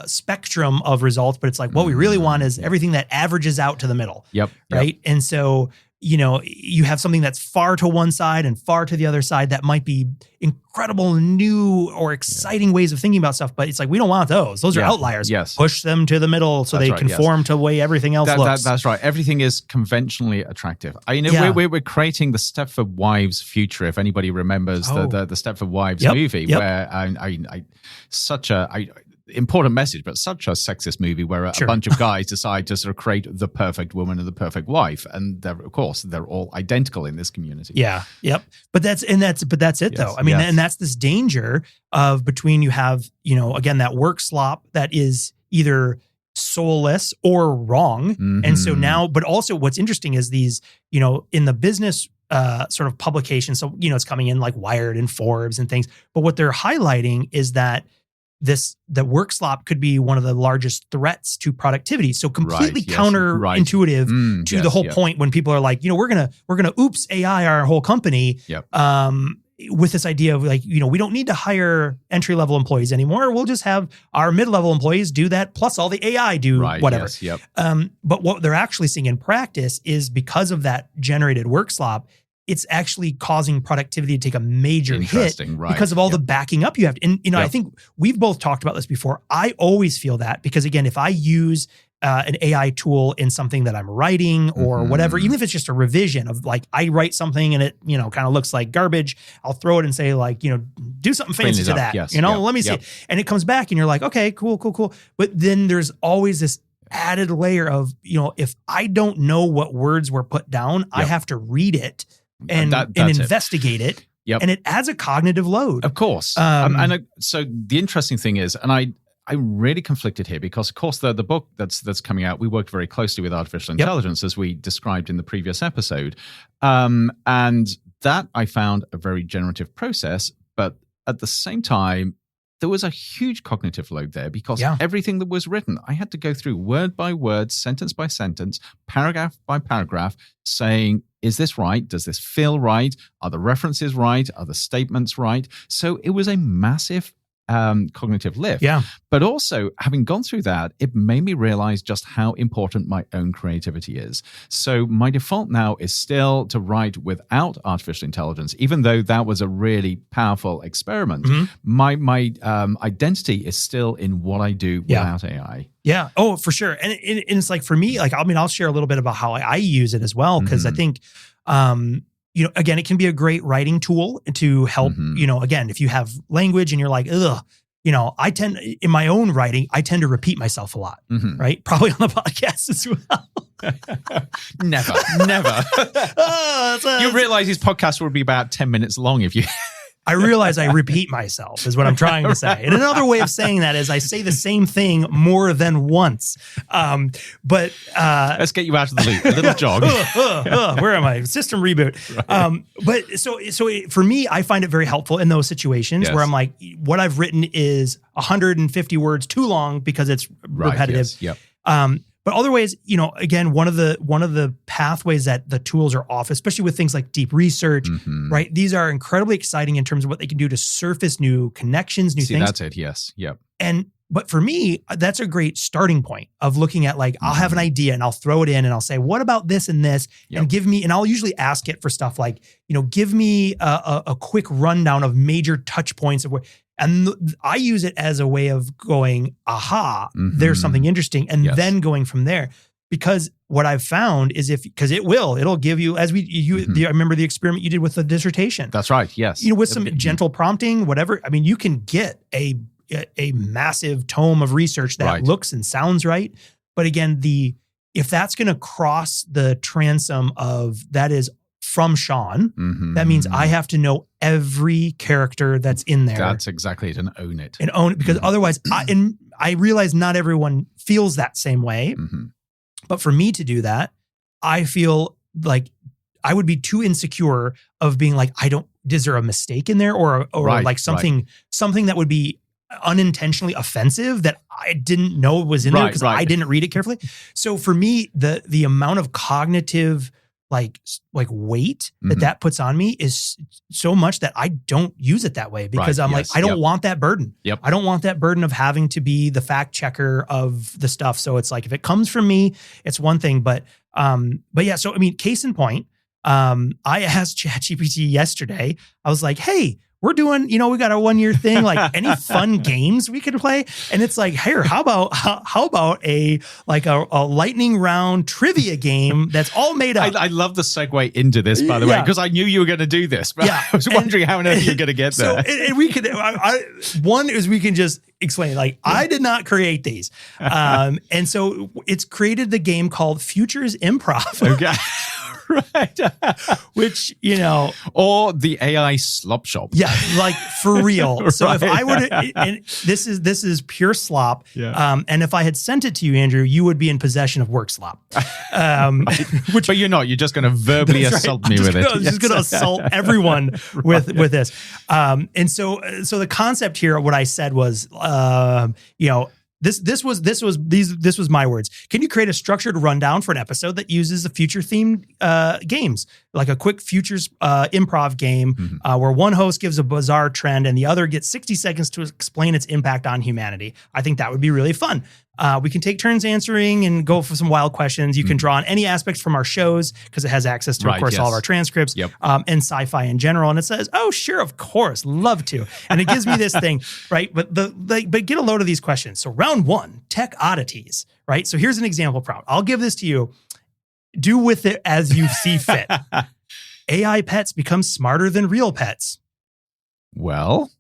spectrum of results, but it's like what we really want is everything that averages out to the middle. Right. And so, you have something that's far to one side and far to the other side that might be incredible, new or exciting ways of thinking about stuff. But it's like, we don't want those. Those are outliers. Yes. Push them to the middle so they conform to the way everything else looks. That's right. Everything is conventionally attractive. We're creating the Stepford Wives future. If anybody remembers the Stepford Wives movie, where important message, but such a sexist movie where a bunch of guys decide to sort of create the perfect woman and the perfect wife, and of course they're all identical in this community. Yeah, yep. But that's it though. I mean, and that's this danger of between you have again that work slop that is either soulless or wrong, and so now, but also what's interesting is these in the business sort of publications. So it's coming in like Wired and Forbes and things, but what they're highlighting is that the work slop could be one of the largest threats to productivity. So completely counterintuitive to the whole point when people are like, we're gonna oops AI our whole company. With this idea of like, we don't need to hire entry-level employees anymore. We'll just have our mid-level employees do that, plus all the AI do whatever. But what they're actually seeing in practice is because of that generated work slop, it's actually causing productivity to take a major hit because of all the backing up you have. And, I think we've both talked about this before. I always feel that because, again, if I use an AI tool in something that I'm writing or whatever, even if it's just a revision of like, I write something and it, kind of looks like garbage, I'll throw it and say like, do something fancy to that, let me see it. And it comes back and you're like, okay, cool. But then there's always this added layer of, if I don't know what words were put down, I have to read it and investigate it. And it adds a cognitive load. Of course. So the interesting thing is, and I'm really conflicted here because, of course, the book that's coming out, we worked very closely with artificial intelligence, as we described in the previous episode. And that I found a very generative process. But at the same time, there was a huge cognitive load there because everything that was written, I had to go through word by word, sentence by sentence, paragraph by paragraph, saying, is this right? Does this feel right? Are the references right? Are the statements right? So it was a massive cognitive lift. But also, having gone through that, it made me realize just how important my own creativity is. So my default now is still to write without artificial intelligence, even though that was a really powerful experiment. My identity is still in what I do without AI. Yeah. Oh, for sure. And it's like, for me, like, I'll share a little bit about how I use it as well. Cause I think, again, it can be a great writing tool to help, again, if you have language and you're like, I tend, in my own writing, I tend to repeat myself a lot, right? Probably on the podcast as well. Never. You realize these podcasts will be about 10 minutes long if you... I realize I repeat myself is what I'm trying to say. And another way of saying that is I say the same thing more than once. But let's get you out of the loop. A little jog. Where am I? System reboot. Right. But so for me, I find it very helpful in those situations where I'm like, what I've written is 150 words too long because it's repetitive. Yes. But other ways, again, one of the pathways that the tools are off, especially with things like deep research, right? These are incredibly exciting in terms of what they can do to surface new connections, new things. That's it. Yes. Yep. But for me, that's a great starting point of looking at like, I'll have an idea and I'll throw it in and I'll say, what about this and this? And and I'll usually ask it for stuff like, give me a quick rundown of major touch points of where. And I use it as a way of going, aha, there's something interesting. And then going from there. Because what I've found is it'll give you, as I remember the experiment you did with the dissertation. That's right. Yes. With some gentle prompting, whatever. I mean, you can get a massive tome of research that looks and sounds right. But again, if that's going to cross the transom of that is from Sean, that means I have to know every character that's in there. That's exactly it, and own it. Because otherwise, I realize not everyone feels that same way. But for me to do that, I feel like I would be too insecure of being like, is there a mistake in there or like something that would be unintentionally offensive that I didn't know was in there because I didn't read it carefully. So for me, the amount of cognitive like weight that puts on me is so much that I don't use it that way because I'm like, I don't want that burden. I don't want that burden of having to be the fact checker of the stuff. So it's like, if it comes from me, it's one thing, but yeah. So, I mean, case in point, I asked ChatGPT yesterday, I was like, hey, we're doing, we got a 1-year thing, like any fun games we could play. And it's like, here, how about a lightning round trivia game that's all made up? I love the segue into this, by the way, because I knew you were going to do this, but I was wondering how on earth you're going to get there. So, and we could, one is we can just explain, like, I did not create these. And so it's created the game called Futures Improv. Okay. Right. Which, or the AI Slop shop. Yeah, like for real. So if I would, and this is pure slop. Yeah. And if I had sent it to you, Andrew, you would be in possession of work slop. But you're not. You're just going to verbally assault me with it. I'm just going to assault everyone with this. And so the concept here, what I said was, This was my words. Can you create a structured rundown for an episode that uses the future themed games, like a quick futures improv game where one host gives a bizarre trend and the other gets 60 seconds to explain its impact on humanity? I think that would be really fun. We can take turns answering and go for some wild questions. You can draw on any aspects from our shows because it has access to, of course, all of our transcripts and sci-fi in general. And it says, oh, sure, of course, love to. And it gives me this thing, right? But but get a load of these questions. So round 1, tech oddities, right? So here's an example prompt. I'll give this to you. Do with it as you see fit. AI pets become smarter than real pets. Well...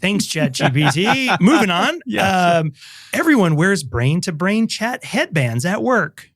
Thanks, ChatGPT. Moving on. Yes. Everyone wears brain-to-brain chat headbands at work.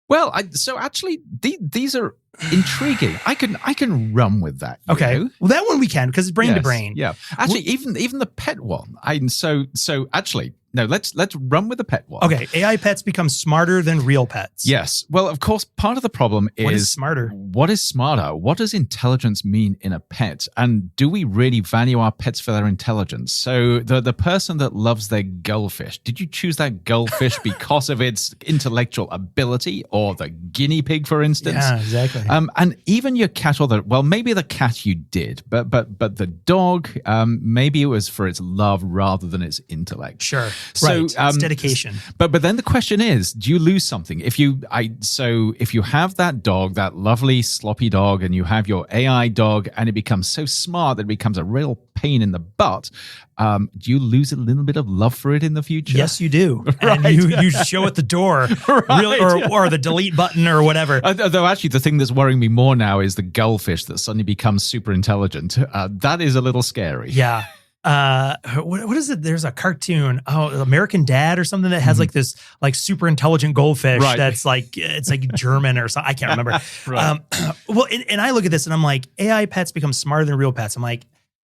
Well, so actually, these are intriguing. I can run with that. Okay. Well, that one we can because it's brain-to-brain. Yeah. Actually, even the pet one. So actually, no. Let's run with the pet one. Okay. AI pets become smarter than real pets. Yes. Well, of course, part of the problem is what is smarter. What is smarter? What does intelligence mean in a pet? And do we really value our pets for their intelligence? So the person that loves their goldfish, did you choose that goldfish because of its intellectual ability, or the guinea pig, for instance? Yeah, exactly. And even your cat, maybe the cat you did, but the dog, maybe it was for its love rather than its intellect. Sure. So it's dedication. But then the question is, do you lose something if you have that dog, that lovely sloppy dog, and you have your AI dog, and it becomes so smart that it becomes a real pain in the butt? Do you lose a little bit of love for it in the future? Yes, you do. And you show it the door, really, or the delete button or whatever. Though actually, the thing that's worrying me more now is the goldfish that suddenly becomes super intelligent. That is a little scary. Yeah. what is it? There's a cartoon, American Dad or something that has like this like super intelligent goldfish that's like it's like German or something. I can't remember. Well, and I look at this and I'm like, AI pets become smarter than real pets. I'm like,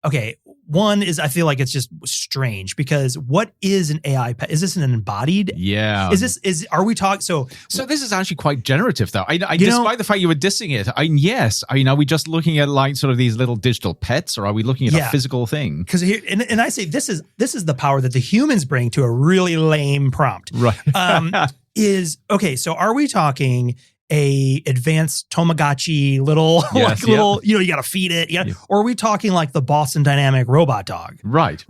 okay, one is I feel like it's just strange because what is an AI pet? Is this an embodied? Yeah. Are we talking? So this is actually quite generative though. Despite the fact you were dissing it, are we just looking at like sort of these little digital pets or are we looking at a physical thing? Because here, and I say this is the power that the humans bring to a really lame prompt. Right. So are we talking a advanced Tamagotchi little, you got to feed it. Or are we talking like the Boston Dynamic robot dog? Right.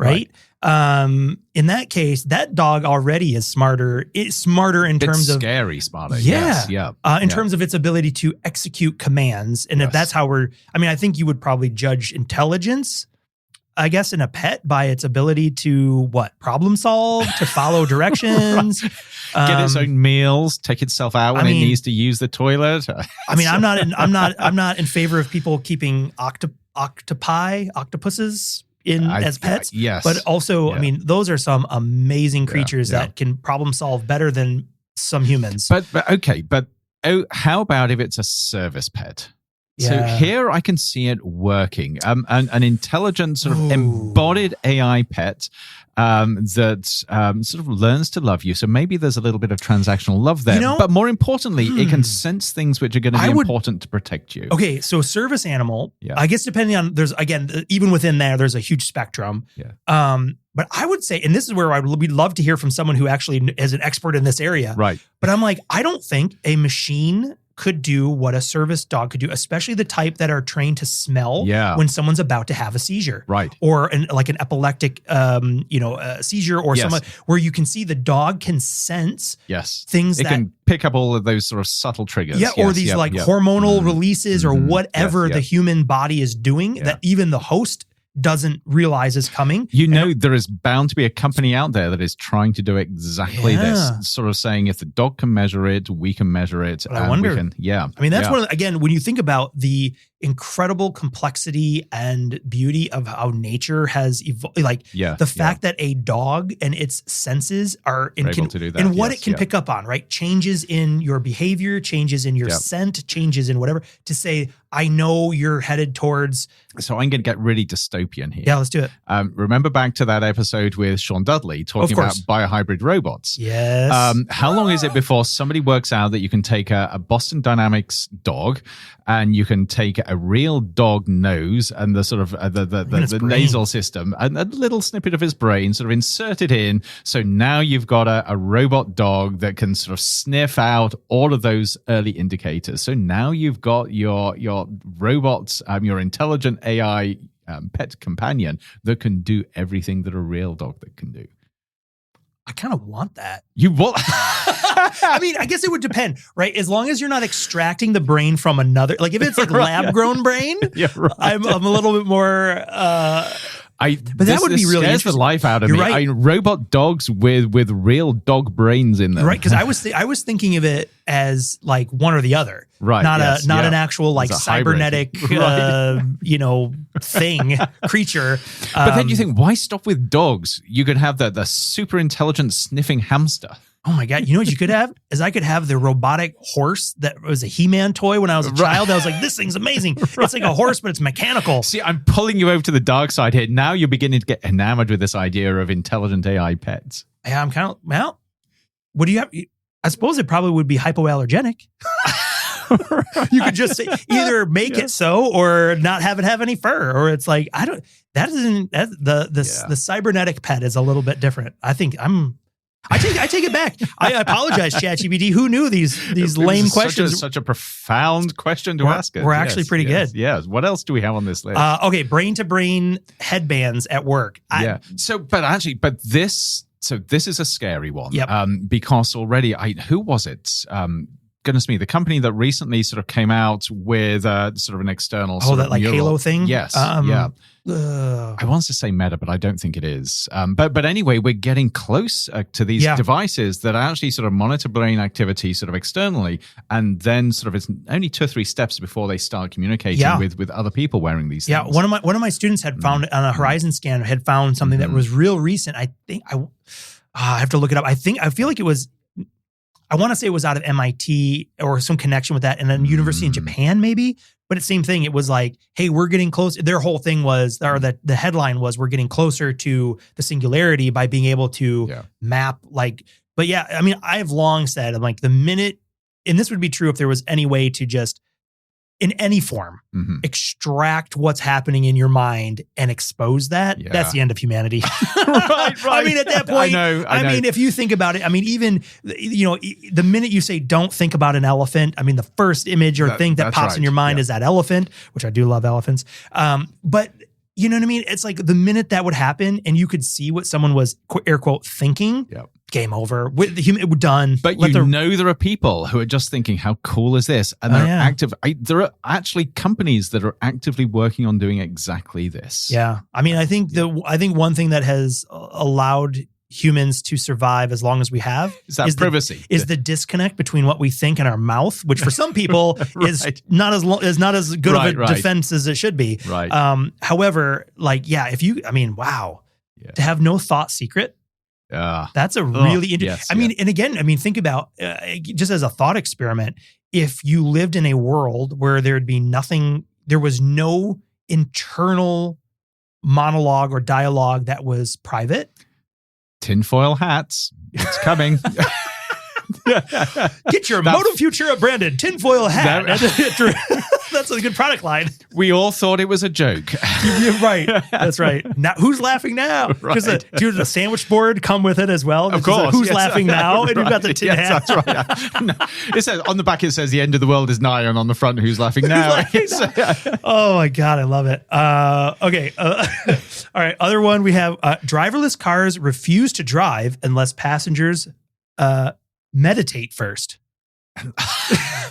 In that case, that dog already is smarter. It's smarter in terms of scary smarter. In terms of its ability to execute commands. And if that's how I think you would probably judge intelligence, I guess, in a pet by its ability to problem solve, to follow directions, get its own meals, take itself out when it needs to use the toilet. I'm not in favor of people keeping octopuses as pets. Yes, but also, those are some amazing creatures that can problem solve better than some humans. But how about if it's a service pet? So here I can see it working. An intelligent sort of embodied AI pet that sort of learns to love you. So maybe there's a little bit of transactional love there. But more importantly, it can sense things which are going to be important to protect you. Okay, so service animal, I guess depending on, even within there's a huge spectrum. Yeah. But I would say, and this is where we'd love to hear from someone who actually is an expert in this area. Right. But I'm like, I don't think a machine could do what a service dog could do, especially the type that are trained to smell when someone's about to have a seizure. Right. Or an epileptic, seizure or someone where you can see the dog can sense things it can pick up all of those sort of subtle triggers. Yeah. Or these hormonal releases or whatever the human body is doing that even the host doesn't realize is coming. There is bound to be a company out there that is trying to do exactly this, sort of saying if the dog can measure it, we can measure it. But I wonder. That's one of again, when you think about the incredible complexity and beauty of how nature has evolved, the fact that a dog and its senses are able to do that. And what it can pick up on, right? Changes in your behavior, changes in your scent, changes in whatever, to say, I know you're headed towards. So I'm going to get really dystopian here. Yeah, let's do it. Remember back to that episode with Sean Dudley talking about biohybrid robots. Yes. How long is it before somebody works out that you can take a Boston Dynamics dog and you can take a real dog nose and the sort of the nasal system and a little snippet of his brain sort of inserted in. So now you've got a robot dog that can sort of sniff out all of those early indicators. So now you've got your robots, your intelligent AI pet companion that can do everything that a real dog that can do. I kind of want that. You want? I guess it would depend, right? As long as you're not extracting the brain from another, like if it's like lab-grown brain, I'm a little bit more. But that would be really interesting. The life out of You're me. right. Robot dogs with real dog brains in them, right? Because I was thinking of it as like one or the other, right? Not an actual like cybernetic, thing creature. But then you think, why stop with dogs? You could have the super intelligent sniffing hamster. Oh my God. You know what you could have? Is I could have the robotic horse that was a He-Man toy when I was a child. I was like, this thing's amazing. It's like a horse, but it's mechanical. See, I'm pulling you over to the dark side here. Now you're beginning to get enamored with this idea of intelligent AI pets. Yeah, I'm kind of, what do you have? I suppose it probably would be hypoallergenic. You could just say, either make it so or not have it have any fur. Or it's like, the cybernetic pet is a little bit different. I think I take it back. I apologize, ChatGPT. Who knew these lame questions? Such a profound question to ask it. We're actually pretty good. Yes. What else do we have on this list? Okay, brain-to-brain headbands at work. This is a scary one. Yep. Because already, who was it? goodness me, the company that recently sort of came out with sort of an external sort that of like mural. Halo thing? Yes. Yeah. I want to say Meta, but I don't think it is. But anyway, we're getting close to these devices that actually sort of monitor brain activity sort of externally, and then sort of it's only 2 or 3 steps before they start communicating with other people wearing these things. Yeah, one of my students had found on a Horizon scan, had found something that was real recent. I think I have to look it up. I feel like it was. I want to say it was out of MIT or some connection with that, and then university in Japan maybe. But it's the same thing. It was like, hey, we're getting close. Their whole thing was, or the headline was, we're getting closer to the singularity by being able to map like. But yeah, I mean, I have long said, I'm like, the minute, and this would be true if there was any way to just, in any form, extract what's happening in your mind and expose that, that's the end of humanity. right. I mean, at that point, I know. mean, if you think about it, I mean, even, the minute you say, don't think about an elephant, I mean, the first image or thing that pops in your mind is that elephant, which I do love elephants. But you know what I mean? It's like the minute that would happen and you could see what someone was, air quote, thinking, game over. We're done. But there are people who are just thinking, how cool is this? And they're active. There are actually companies that are actively working on doing exactly this. Yeah. I mean, I think one thing that has allowed humans to survive as long as we have is privacy. Is the disconnect between what we think and our mouth, which for some people is not as good of a defense as it should be. Right. However, like, wow, to have no thought secret. That's a really interesting. Think about just as a thought experiment. If you lived in a world where there'd be nothing, there was no internal monologue or dialogue that was private. Tinfoil hats. It's coming. Get your Modem Futura branded tinfoil hat. That's a good product line. We all thought it was a joke. You're right. That's right. Now, who's laughing now? Because the sandwich board come with it as well. Of course. Who's laughing now? And you've got the tin hat. That's right. No, it says on the back, it says the end of the world is nigh, and on the front, who's laughing now? Oh my God, I love it. Okay. All right. Other one we have driverless cars refuse to drive unless passengers meditate first.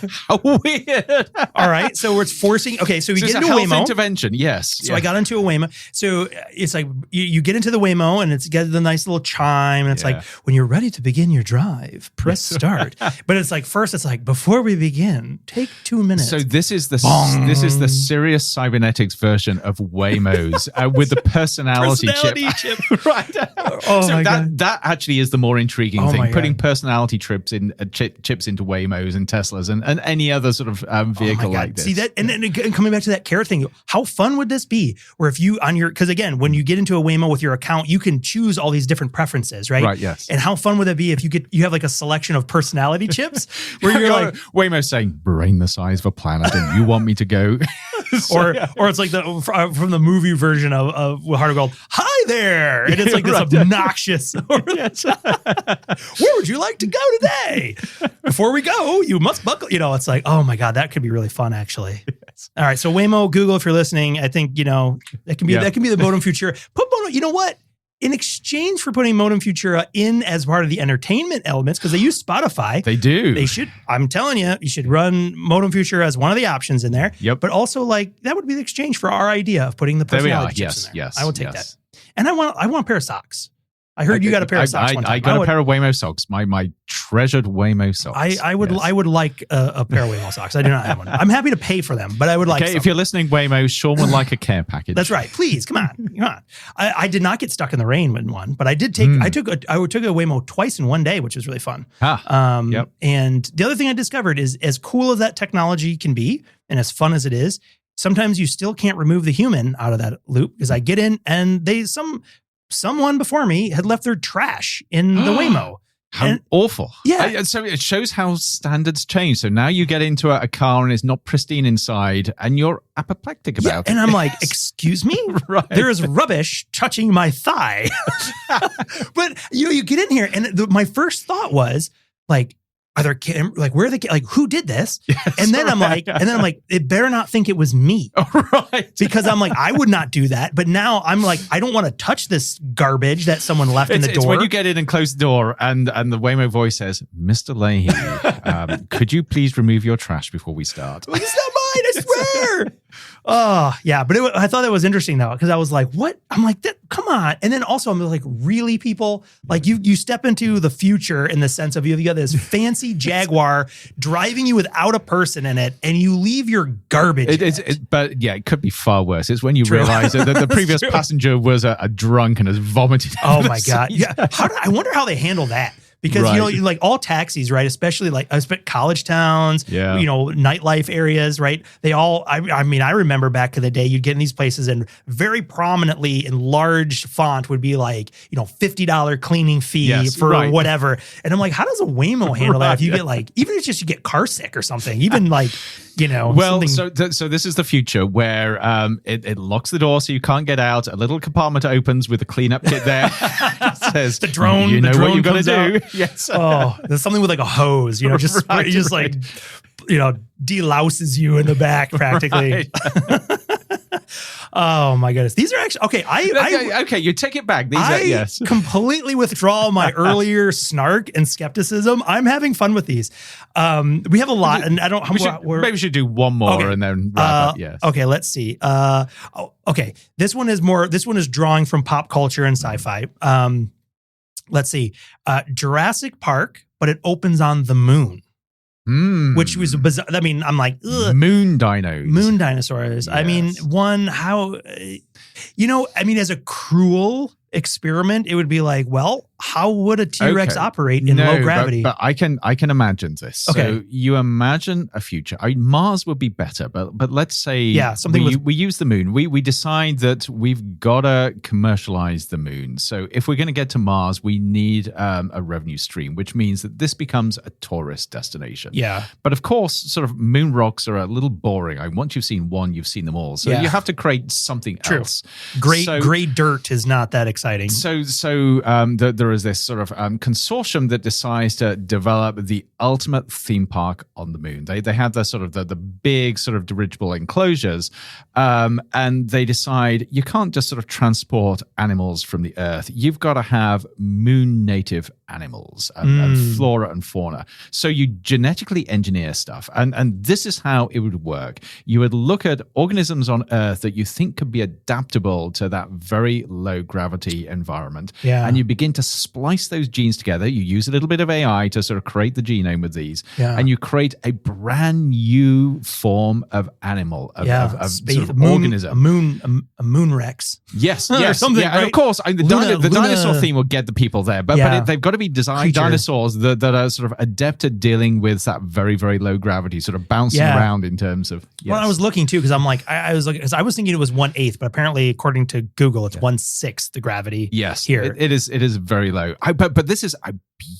How weird. All right. So it's forcing. Okay. So we get into a Waymo. Intervention. Yes. So I got into a Waymo. So it's like you get into the Waymo and it's got the nice little chime. And it's like, when you're ready to begin your drive, press start. But it's like, first, it's like, before we begin, take 2 minutes. So this is the serious cybernetics version of Waymos with the personality chip. Right. So that actually is the more intriguing thing. Putting personality chips into Waymos and Teslas and any other sort of vehicle like this. See that, and coming back to that carrot thing, how fun would this be? Where if you because again, when you get into a Waymo with your account, you can choose all these different preferences, right? Right. Yes. And how fun would that be if you have like a selection of personality chips where you're like Waymo saying, brain the size of a planet, and you want me to go. or it's like from the movie version of Heart of Gold. Hi there, and it's like this obnoxious. Where would you like to go today? Before we go, you must buckle. It's like, oh my God, that could be really fun, actually. Yes. All right, so Waymo, Google, if you're listening, I think that can be the Modem Futura. Put Modem. You know what? In exchange for putting Modem Futura in as part of the entertainment elements, because they use Spotify. They do. They should. I'm telling you, you should run Modem Futura as one of the options in there. Yep. But also, like, that would be the exchange for our idea of putting the personality chips in there. Yes. I will take that. And I want a pair of socks. I heard you got a pair of socks one time. I got a pair of Waymo socks. My treasured Waymo socks. I would like a pair of Waymo socks. I do not have one. I'm happy to pay for them, but I would like some. If you're listening, Waymo, Sean would like a care package. That's right. Please, come on. I did not get stuck in the rain in one, but I did take. I took a Waymo twice in one day, which was really fun. Yep. And the other thing I discovered is, as cool as that technology can be, and as fun as it is, sometimes you still can't remove the human out of that loop, because I get in and someone before me had left their trash in the Waymo. How awful. Yeah. So it shows how standards change. So now you get into a car and it's not pristine inside and you're apoplectic about it. And I'm like, excuse me? Right. There is rubbish touching my thigh. But you get in here and my first thought was like, are there like where are the like who did this? Yes, and then I'm like, it better not think it was me, right? Because I'm like, I would not do that. But now I'm like, I don't want to touch this garbage that someone left in the door. It's when you get in and close the door, and the Waymo voice says, "Mr. Leahy, could you please remove your trash before we start?" Like, it's not mine, I swear. Oh, yeah. But I thought that was interesting, though, because I was like, what? I'm like, come on. And then also, I'm like, really, people? Like, you step into the future in the sense of you got this fancy Jaguar driving you without a person in it, and you leave your garbage. But yeah, it could be far worse. It's when you realize that the previous passenger was a drunk and has vomited. Oh, my God. Yeah. I wonder how they handle that. Because, like all taxis, right? Especially like college towns, nightlife areas, right? They all, I mean, I remember back in the day, you'd get in these places and very prominently in large font would be like, $50 cleaning fee for whatever. And I'm like, how does a Waymo handle that? If you get like, even if it's just you get car sick or something, even like, Well, so this is the future where it locks the door so you can't get out. A little compartment opens with a cleanup kit there. It says, the drone, you know what you've got to do. Out. Yes. Oh, there's something with like a hose, like, delouses you in the back practically. Oh my goodness. These are actually, okay. Okay, you take it back. These are, yes. Completely withdraw my earlier snark and skepticism. I'm having fun with these. We have a lot, and I don't, maybe we should do one more and then wrap up. Yes. Okay, let's see. Okay. This one is drawing from pop culture and sci-fi. Let's see. Jurassic Park, but it opens on the moon. Which was bizarre. I mean, I'm like, ugh. Moon dinosaurs. Yes. I mean, as a cruel experiment, it would be like, well, how would a T-Rex operate in low gravity? But I can imagine this. Okay. So you imagine a future. I mean, Mars would be better, but let's say we use the moon. We decide that we've got to commercialize the moon. So if we're going to get to Mars, we need a revenue stream, which means that this becomes a tourist destination. Yeah. But of course, sort of moon rocks are a little boring. Once you've seen one, you've seen them all. So you have to create something else. Gray dirt is not that exciting. So there is this sort of consortium that decides to develop the ultimate theme park on the moon. They have the sort of the big sort of dirigible enclosures, and they decide you can't just sort of transport animals from the Earth. You've got to have moon native animals and flora and fauna. So you genetically engineer stuff, and this is how it would work. You would look at organisms on Earth that you think could be adaptable to that very low gravity environment, and you begin to splice those genes together. You use a little bit of AI to sort of create the genome with these, and you create a brand new form of animal, of sort of organism. A moon Rex. Yes, or something, right? And of course, the dinosaur theme will get the people there, but they've got to be designed dinosaurs that are sort of adept at dealing with that very, very low gravity, sort of bouncing around in terms of. Yes. Well, I was looking too because I'm like, I was looking because I was thinking it was 1/8, but apparently, according to Google, it's 1/6 the gravity. Yes, here it is very low. But this is a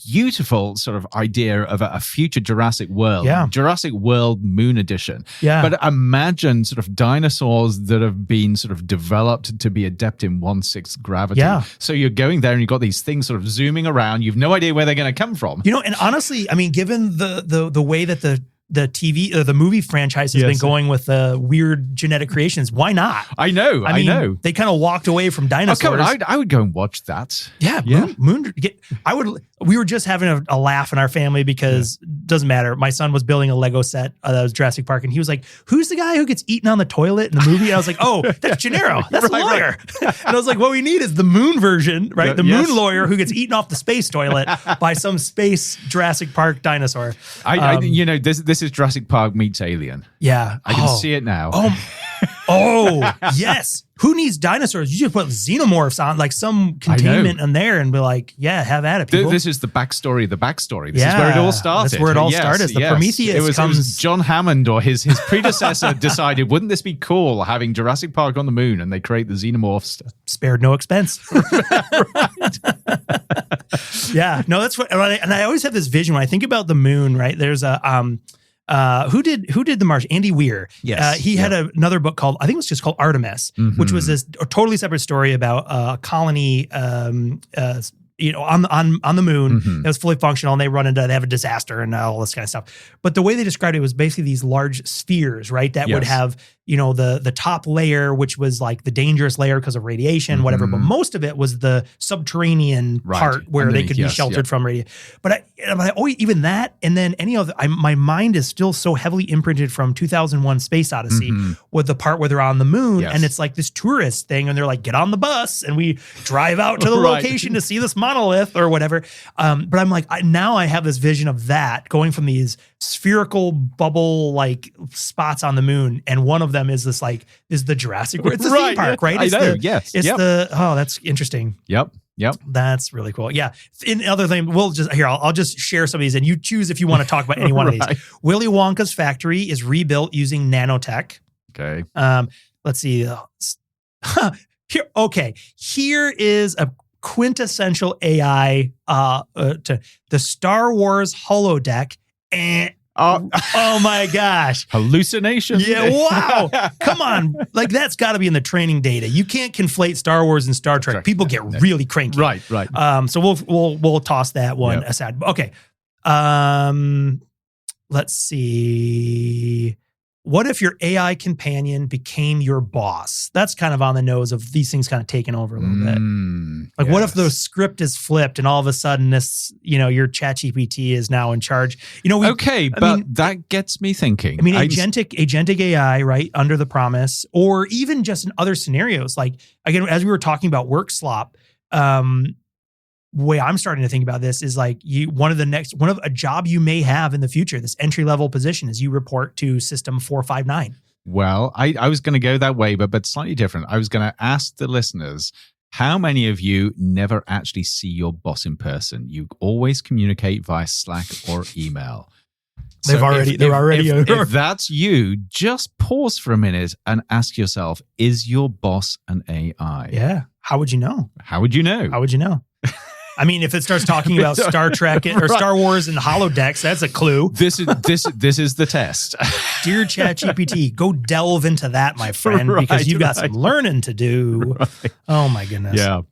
beautiful sort of idea of a future Jurassic World, Jurassic World Moon Edition. Yeah. But imagine sort of dinosaurs that have been sort of developed to be adept in 1/6 gravity. Yeah. So you're going there and you've got these things sort of zooming around. You've no idea where they're going to come from. And honestly, I mean, given the way that the movie franchise has been going with weird genetic creations. Why not? I know. They kind of walked away from dinosaurs. Oh, come on, I would go and watch that. Yeah. We were just having a laugh in our family because it doesn't matter. My son was building a Lego set that was Jurassic Park, and he was like, "Who's the guy who gets eaten on the toilet in the movie?" And I was like, "Oh, that's Gennaro. That's a lawyer." Right. And I was like, "What we need is the moon version, right? The moon lawyer who gets eaten off the space toilet by some space Jurassic Park dinosaur." This is Jurassic Park meets Alien. Yeah. I can see it now. Oh, yes. Who needs dinosaurs? You just put xenomorphs on, like some containment in there and be like, have at it, people. This is the backstory of the backstory. This is where it all started. That's where it all started. The Prometheus it was John Hammond or his predecessor decided, wouldn't this be cool having Jurassic Park on the moon? And they create the xenomorphs. Spared no expense. Yeah. No, that's what, and I always have this vision when I think about the moon, right? There's who did the Martian? Andy Weir. Yes. He had another book called, I think it was just called Artemis, which was a totally separate story about a colony on the moon that was fully functional, and they have a disaster and all this kind of stuff. But the way they described it was basically these large spheres, right? That would have, the top layer, which was like the dangerous layer because of radiation, whatever. But most of it was the subterranean part where they could be sheltered from radiation. But even that, and then my mind is still so heavily imprinted from 2001 Space Odyssey with the part where they're on the moon, and it's like this tourist thing, and they're like, get on the bus, and we drive out to the location to see this monolith or whatever. But I'm like, now I have this vision of that going from these spherical bubble like spots on the moon, and one of them is the Jurassic Park. It's the theme park, right? I know. Yes. That's interesting. Yep. That's really cool. Yeah. In other thing, I'll just share some of these, and you choose if you want to talk about any one of these. Willy Wonka's factory is rebuilt using nanotech. Okay. Let's see. Here is a quintessential AI to the Star Wars holodeck. Oh my gosh. Hallucination. Yeah, wow. Come on. Like, that's got to be in the training data. You can't conflate Star Wars and Star Trek. People get really cranky. Right. So we'll toss that one aside. Okay. Let's see. What if your AI companion became your boss? That's kind of on the nose of these things kind of taking over a little bit. What if the script is flipped and all of a sudden this, your ChatGPT is now in charge? That gets me thinking. Agentic AI, right, under the promise, or even just in other scenarios. Like, again, as we were talking about work slop, way I'm starting to think about this is like one of a job you may have in the future, this entry level position, is you report to system 459. Well, I was going to go that way, but slightly different. I was going to ask the listeners, how many of you never actually see your boss in person? You always communicate via Slack or email. If that's you, just pause for a minute and ask yourself, is your boss an AI? Yeah. How would you know? I mean, if it starts talking about Star Trek or Star Wars and holodecks, that's a clue. This is the test. Dear ChatGPT, go delve into that, my friend, because you've got some learning to do. Right. Oh my goodness. Yeah.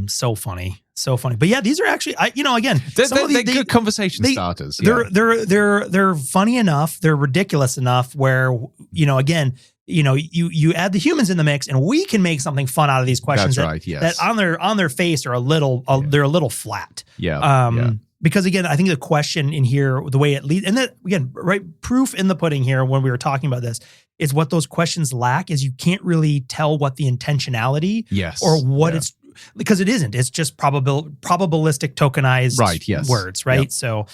So funny. But yeah, these are actually, again, they're good conversation starters. Yeah. They're funny enough. They're ridiculous enough where, again, you add the humans in the mix, and we can make something fun out of these questions. That's right. Yes. That on their face are they're a little flat. Yeah. Because again, I think the question in here, the way it leads, and that again, right, proof in the pudding here when we were talking about this is what those questions lack is you can't really tell what the intentionality or what it's, because it isn't. It's just probabilistic tokenized words, right? Yep. So,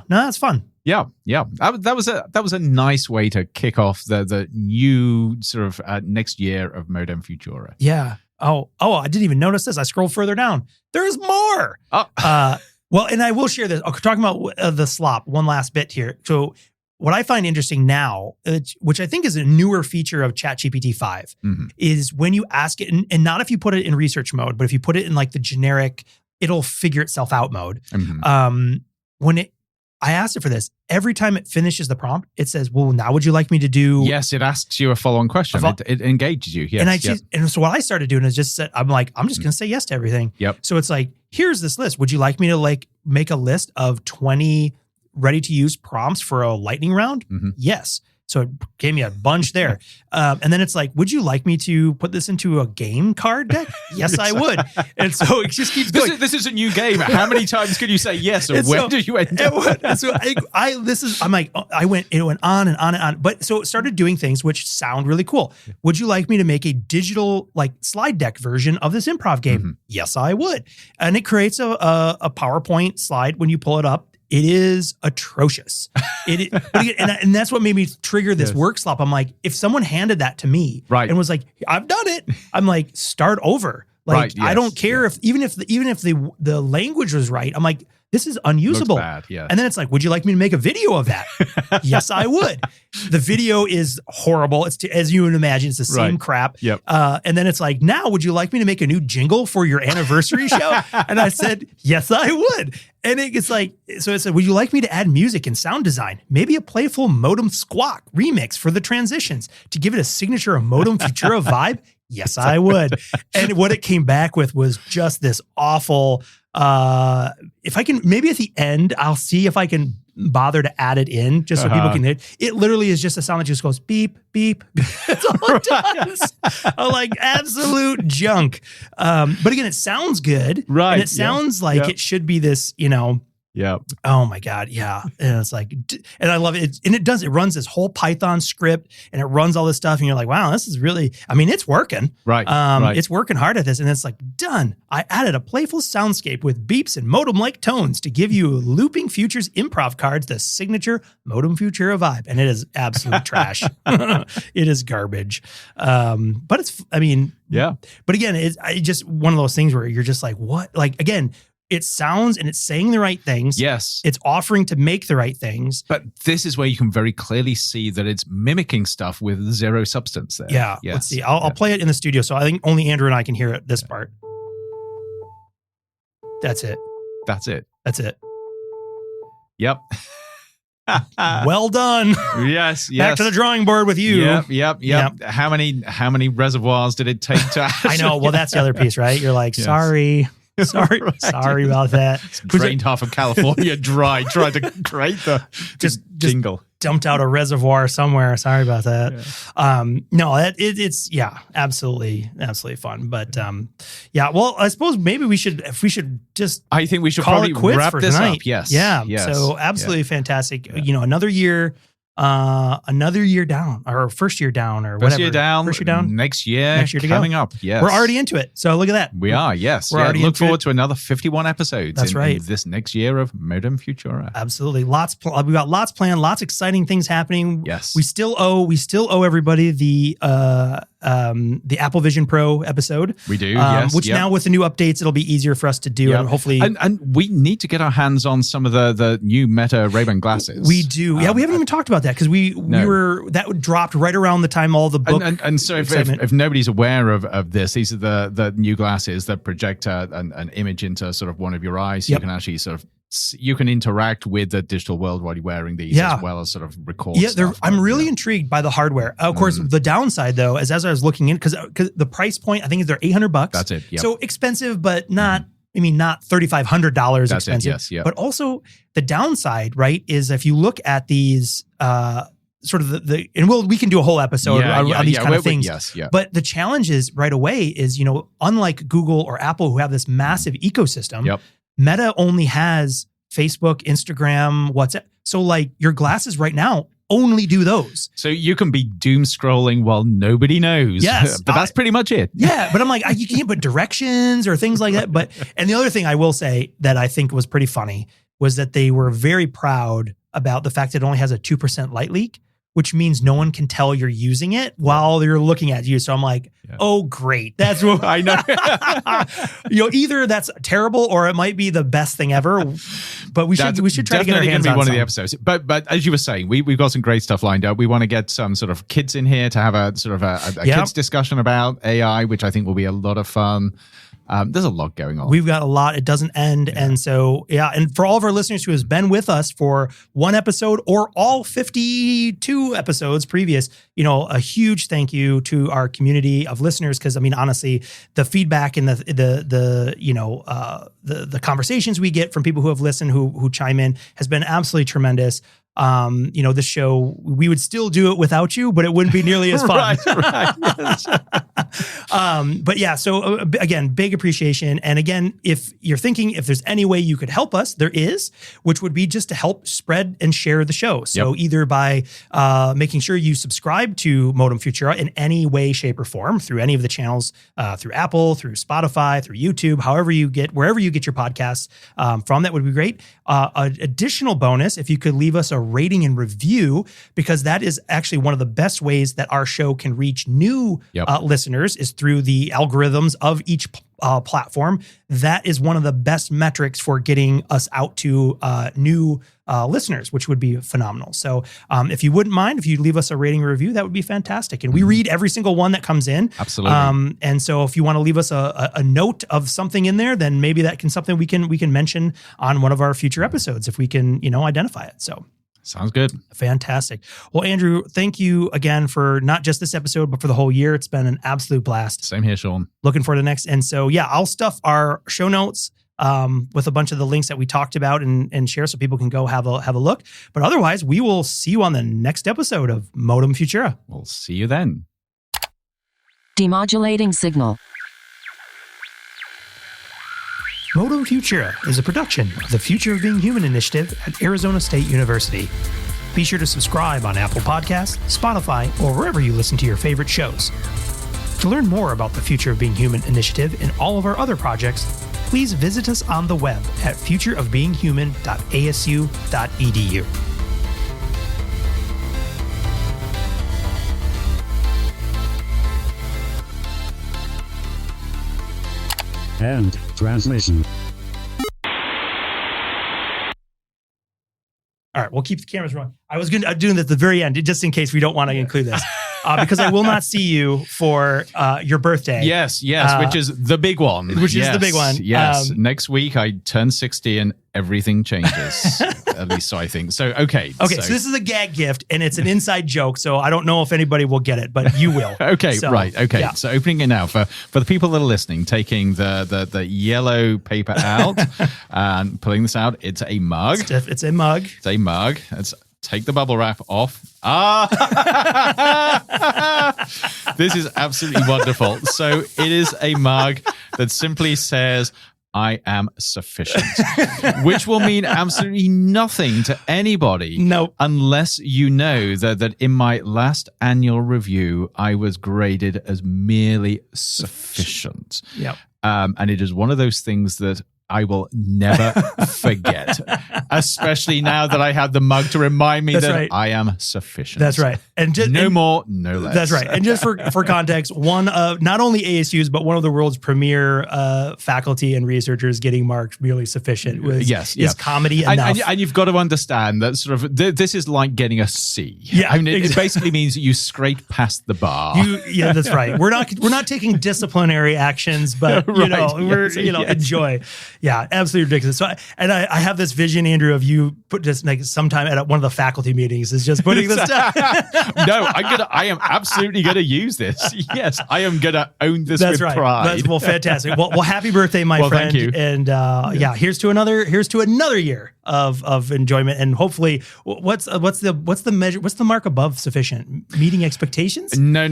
that's fun. Yeah. That was a nice way to kick off the new sort of next year of Modem Futura. Yeah. Oh, I didn't even notice this. I scrolled further down. There's more. Well, and I will share this. Talking about the slop, one last bit here. So what I find interesting now, which I think is a newer feature of ChatGPT 5, is when you ask it, and not if you put it in research mode, but if you put it in like the generic, it'll figure itself out mode. I asked it for this. Every time it finishes the prompt, it says, well, now would you like me to do... Yes, it asks you a follow-on question. It engages you. Yes, and so what I started doing is just said, I'm just going to say yes to everything. Yep. So it's like, here's this list. Would you like me to make a list of 20 ready-to-use prompts for a lightning round? Yes. So it gave me a bunch there. And then it's like, would you like me to put this into a game card deck? Yes, I would. And so it just keeps going. This is a new game. How many times could you say yes? Or where did you end up? And so it went on and on and on. But so it started doing things which sound really cool. Would you like me to make a digital slide deck version of this improv game? Yes, I would. And it creates a PowerPoint slide when you pull it up. It is atrocious. And that's what made me trigger this work slop. I'm like, if someone handed that to me and was like, I've done it, I'm like, start over. I don't care if even if the language was right. I'm like, this is unusable. Bad, yes. And then it's like, would you like me to make a video of that? Yes, I would. The video is horrible. It's as you would imagine, it's the same crap. Yep. And then it's like, now would you like me to make a new jingle for your anniversary show? And I said, yes, I would. And it's like, so it said, would you like me to add music and sound design? Maybe a playful modem squawk remix for the transitions to give it a signature Modem Futura vibe? Yes, I would. And what it came back with was just this awful, if I can, maybe at the end, I'll see if I can bother to add it in just so people can hit. It literally is just a sound that just goes beep, beep. That's all it does. Like absolute junk. But again, it sounds good. Right. And it sounds like it should be this, Yeah. Oh my God. Yeah. And it's like, and I love it. And it runs this whole Python script and it runs all this stuff. And you're like, wow, this is really, it's working. Right. It's working hard at this. And it's like, done. I added a playful soundscape with beeps and modem-like tones to give you looping futures improv cards, the signature Modem Futura vibe. And it is absolute trash. It is garbage. But it's, yeah. But again, it's just one of those things where you're just like, what? Like, again, it sounds and it's saying the right things. Yes. It's offering to make the right things. But this is where you can very clearly see that it's mimicking stuff with zero substance there. Yeah. Yes. Let's see. I'll play it in the studio. So I think only Andrew and I can hear it, this part. That's it. That's it. That's it. Yep. Well done. Yes. Back to the drawing board with you. Yep. How many reservoirs did it take to I know. Well, that's the other piece, right? You're like, sorry. Sorry, right. Sorry about that. Drained half of California dry, tried to create the just jingle. Dumped out a reservoir somewhere. Sorry about that. Yeah. No, it's absolutely fun. But well, I suppose maybe we should just. I think we should call probably it quits wrap for this tonight. up. Yes. Yeah. Yes. So absolutely fantastic. Another year. Another year down, or first year down, or First whatever. year down. First year down. Next year to coming go. up. Yes. We're already into it. So look at that. We are. Yes. We're already look into forward it. to another 51 episodes. That's right. In this next year of Modem Futura. Absolutely. We got lots planned. Lots exciting things happening. Yes. We still owe everybody the Apple Vision Pro episode. We do. Yes. Which now with the new updates, it'll be easier for us to do, and hopefully. And we need to get our hands on some of the new Meta Ray-Ban glasses. We do. We haven't even talked about that because we were dropped right around the time all the book. And so if nobody's aware of this, these are the new glasses that project an image into sort of one of your eyes. So you can actually you can interact with the digital world while you're wearing these, as well as sort of record. Yeah, I'm really intrigued by the hardware. Of course, the downside though, as I was looking in, because the price point, I think they're $800. That's it. Yep. So expensive, but not. Not $3,500 expensive. Yes, yeah. But also the downside, right, is if you look at these sort of and we can do a whole episode on these kind of things. Yes, yeah. But the challenge is right away is, unlike Google or Apple who have this massive ecosystem, Meta only has Facebook, Instagram, WhatsApp. So like your glasses right now only do those. So you can be doom scrolling while nobody knows. Yes. But that's pretty much it. Yeah. But I'm like, you can't put directions or things like that. And the other thing I will say that I think was pretty funny was that they were very proud about the fact that it only has a 2% light leak, which means no one can tell you're using it while you're looking at you. So I'm like, oh, great. That's what I know. Either that's terrible or it might be the best thing ever. But we should try to get our hands on one some. of the episodes. But as you were saying, we've got some great stuff lined up. We want to get some sort of kids in here to have a sort of a kids discussion about AI, which I think will be a lot of fun. There's a lot going on. We've got a lot. It doesn't end. Yeah. And so, and for all of our listeners who has been with us for one episode or all 52 episodes previous, a huge thank you to our community of listeners. Cause honestly, the feedback and the conversations we get from people who have listened, who chime in has been absolutely tremendous. This show, we would still do it without you, but it wouldn't be nearly as fun. Right. Yes. But yeah, so again, big appreciation. And again, if you're thinking if there's any way you could help us, there is, which would be just to help spread and share the show. So either by making sure you subscribe to Modem Futura in any way, shape, or form through any of the channels, through Apple, through Spotify, through YouTube, wherever you get your podcasts from, that would be great. An additional bonus, if you could leave us a rating and review, because that is actually one of the best ways that our show can reach new listeners is through the algorithms of each platform. That is one of the best metrics for getting us out to new listeners, which would be phenomenal. So if you wouldn't mind, if you leave us a rating or review, that would be fantastic. And we read every single one that comes in. Absolutely. And so if you want to leave us a note of something in there, then maybe that can something we can mention on one of our future episodes if we can, identify it. So Sounds good. Fantastic. Well, Andrew, thank you again for not just this episode, but for the whole year. It's been an absolute blast. Same here, Sean. Looking forward to the next. And so, yeah, I'll stuff our show notes with a bunch of the links that we talked about and share so people can go have a look. But otherwise, we will see you on the next episode of Modem Futura. We'll see you then. Demodulating signal. Modem Futura is a production of the Future of Being Human initiative at Arizona State University. Be sure to subscribe on Apple Podcasts, Spotify, or wherever you listen to your favorite shows. To learn more about the Future of Being Human initiative and all of our other projects, please visit us on the web at futureofbeinghuman.asu.edu. End transmission. All right, we'll keep the cameras rolling. I was doing this at the very end, just in case we don't want to include this, because I will not see you for your birthday. Yes, which is the big one. Which is the big one. Yes, next week I turn 60 and everything changes. At least so I think. So, okay. So this is a gag gift, and it's an inside joke, so I don't know if anybody will get it, but you will. Okay. Yeah. So opening it now for the people that are listening, taking the yellow paper out and pulling this out. It's a mug. It's a mug. It's a mug. Let's take the bubble wrap off. This is absolutely wonderful. So it is a mug that simply says, I am sufficient, which will mean absolutely nothing to anybody. Nope. Unless you know that in my last annual review, I was graded as merely sufficient. Yep. And it is one of those things that I will never forget, especially now that I have the mug to remind me that I am sufficient. That's right. And just no more, no less. That's right. And just for context, one of not only ASU's, but one of the world's premier faculty and researchers getting marked merely sufficient is comedy enough. And you've got to understand that sort of this is like getting a C. Yeah, I mean, it basically means that you scrape past the bar. Yeah, that's right. We're not taking disciplinary actions, but enjoy. Yeah, absolutely ridiculous. So, I have this vision, Andrew, of you put just like sometime at one of the faculty meetings is just putting this down. No, I am absolutely gonna use this. Yes, I am gonna own this with pride. Well, fantastic. Well, happy birthday, my friend. Thank you. And here's to another year of enjoyment. And hopefully, what's the measure? What's the mark above sufficient? Meeting expectations? No.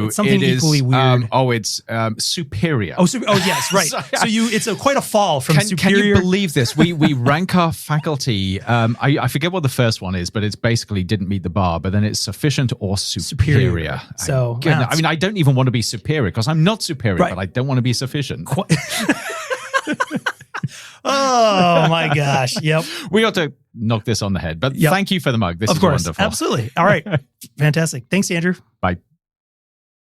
It's something equally weird. It's superior. Oh, yes, right. So it's quite a fall from superior. Can you believe this? We rank our faculty. I forget what the first one is, but it's basically didn't meet the bar. But then it's sufficient or superior. So I mean, I don't even want to be superior because I'm not superior, but I don't want to be sufficient. Oh my gosh. Yep. We ought to knock this on the head. But thank you for the mug. This is wonderful. Absolutely. All right. Fantastic. Thanks, Andrew. Bye.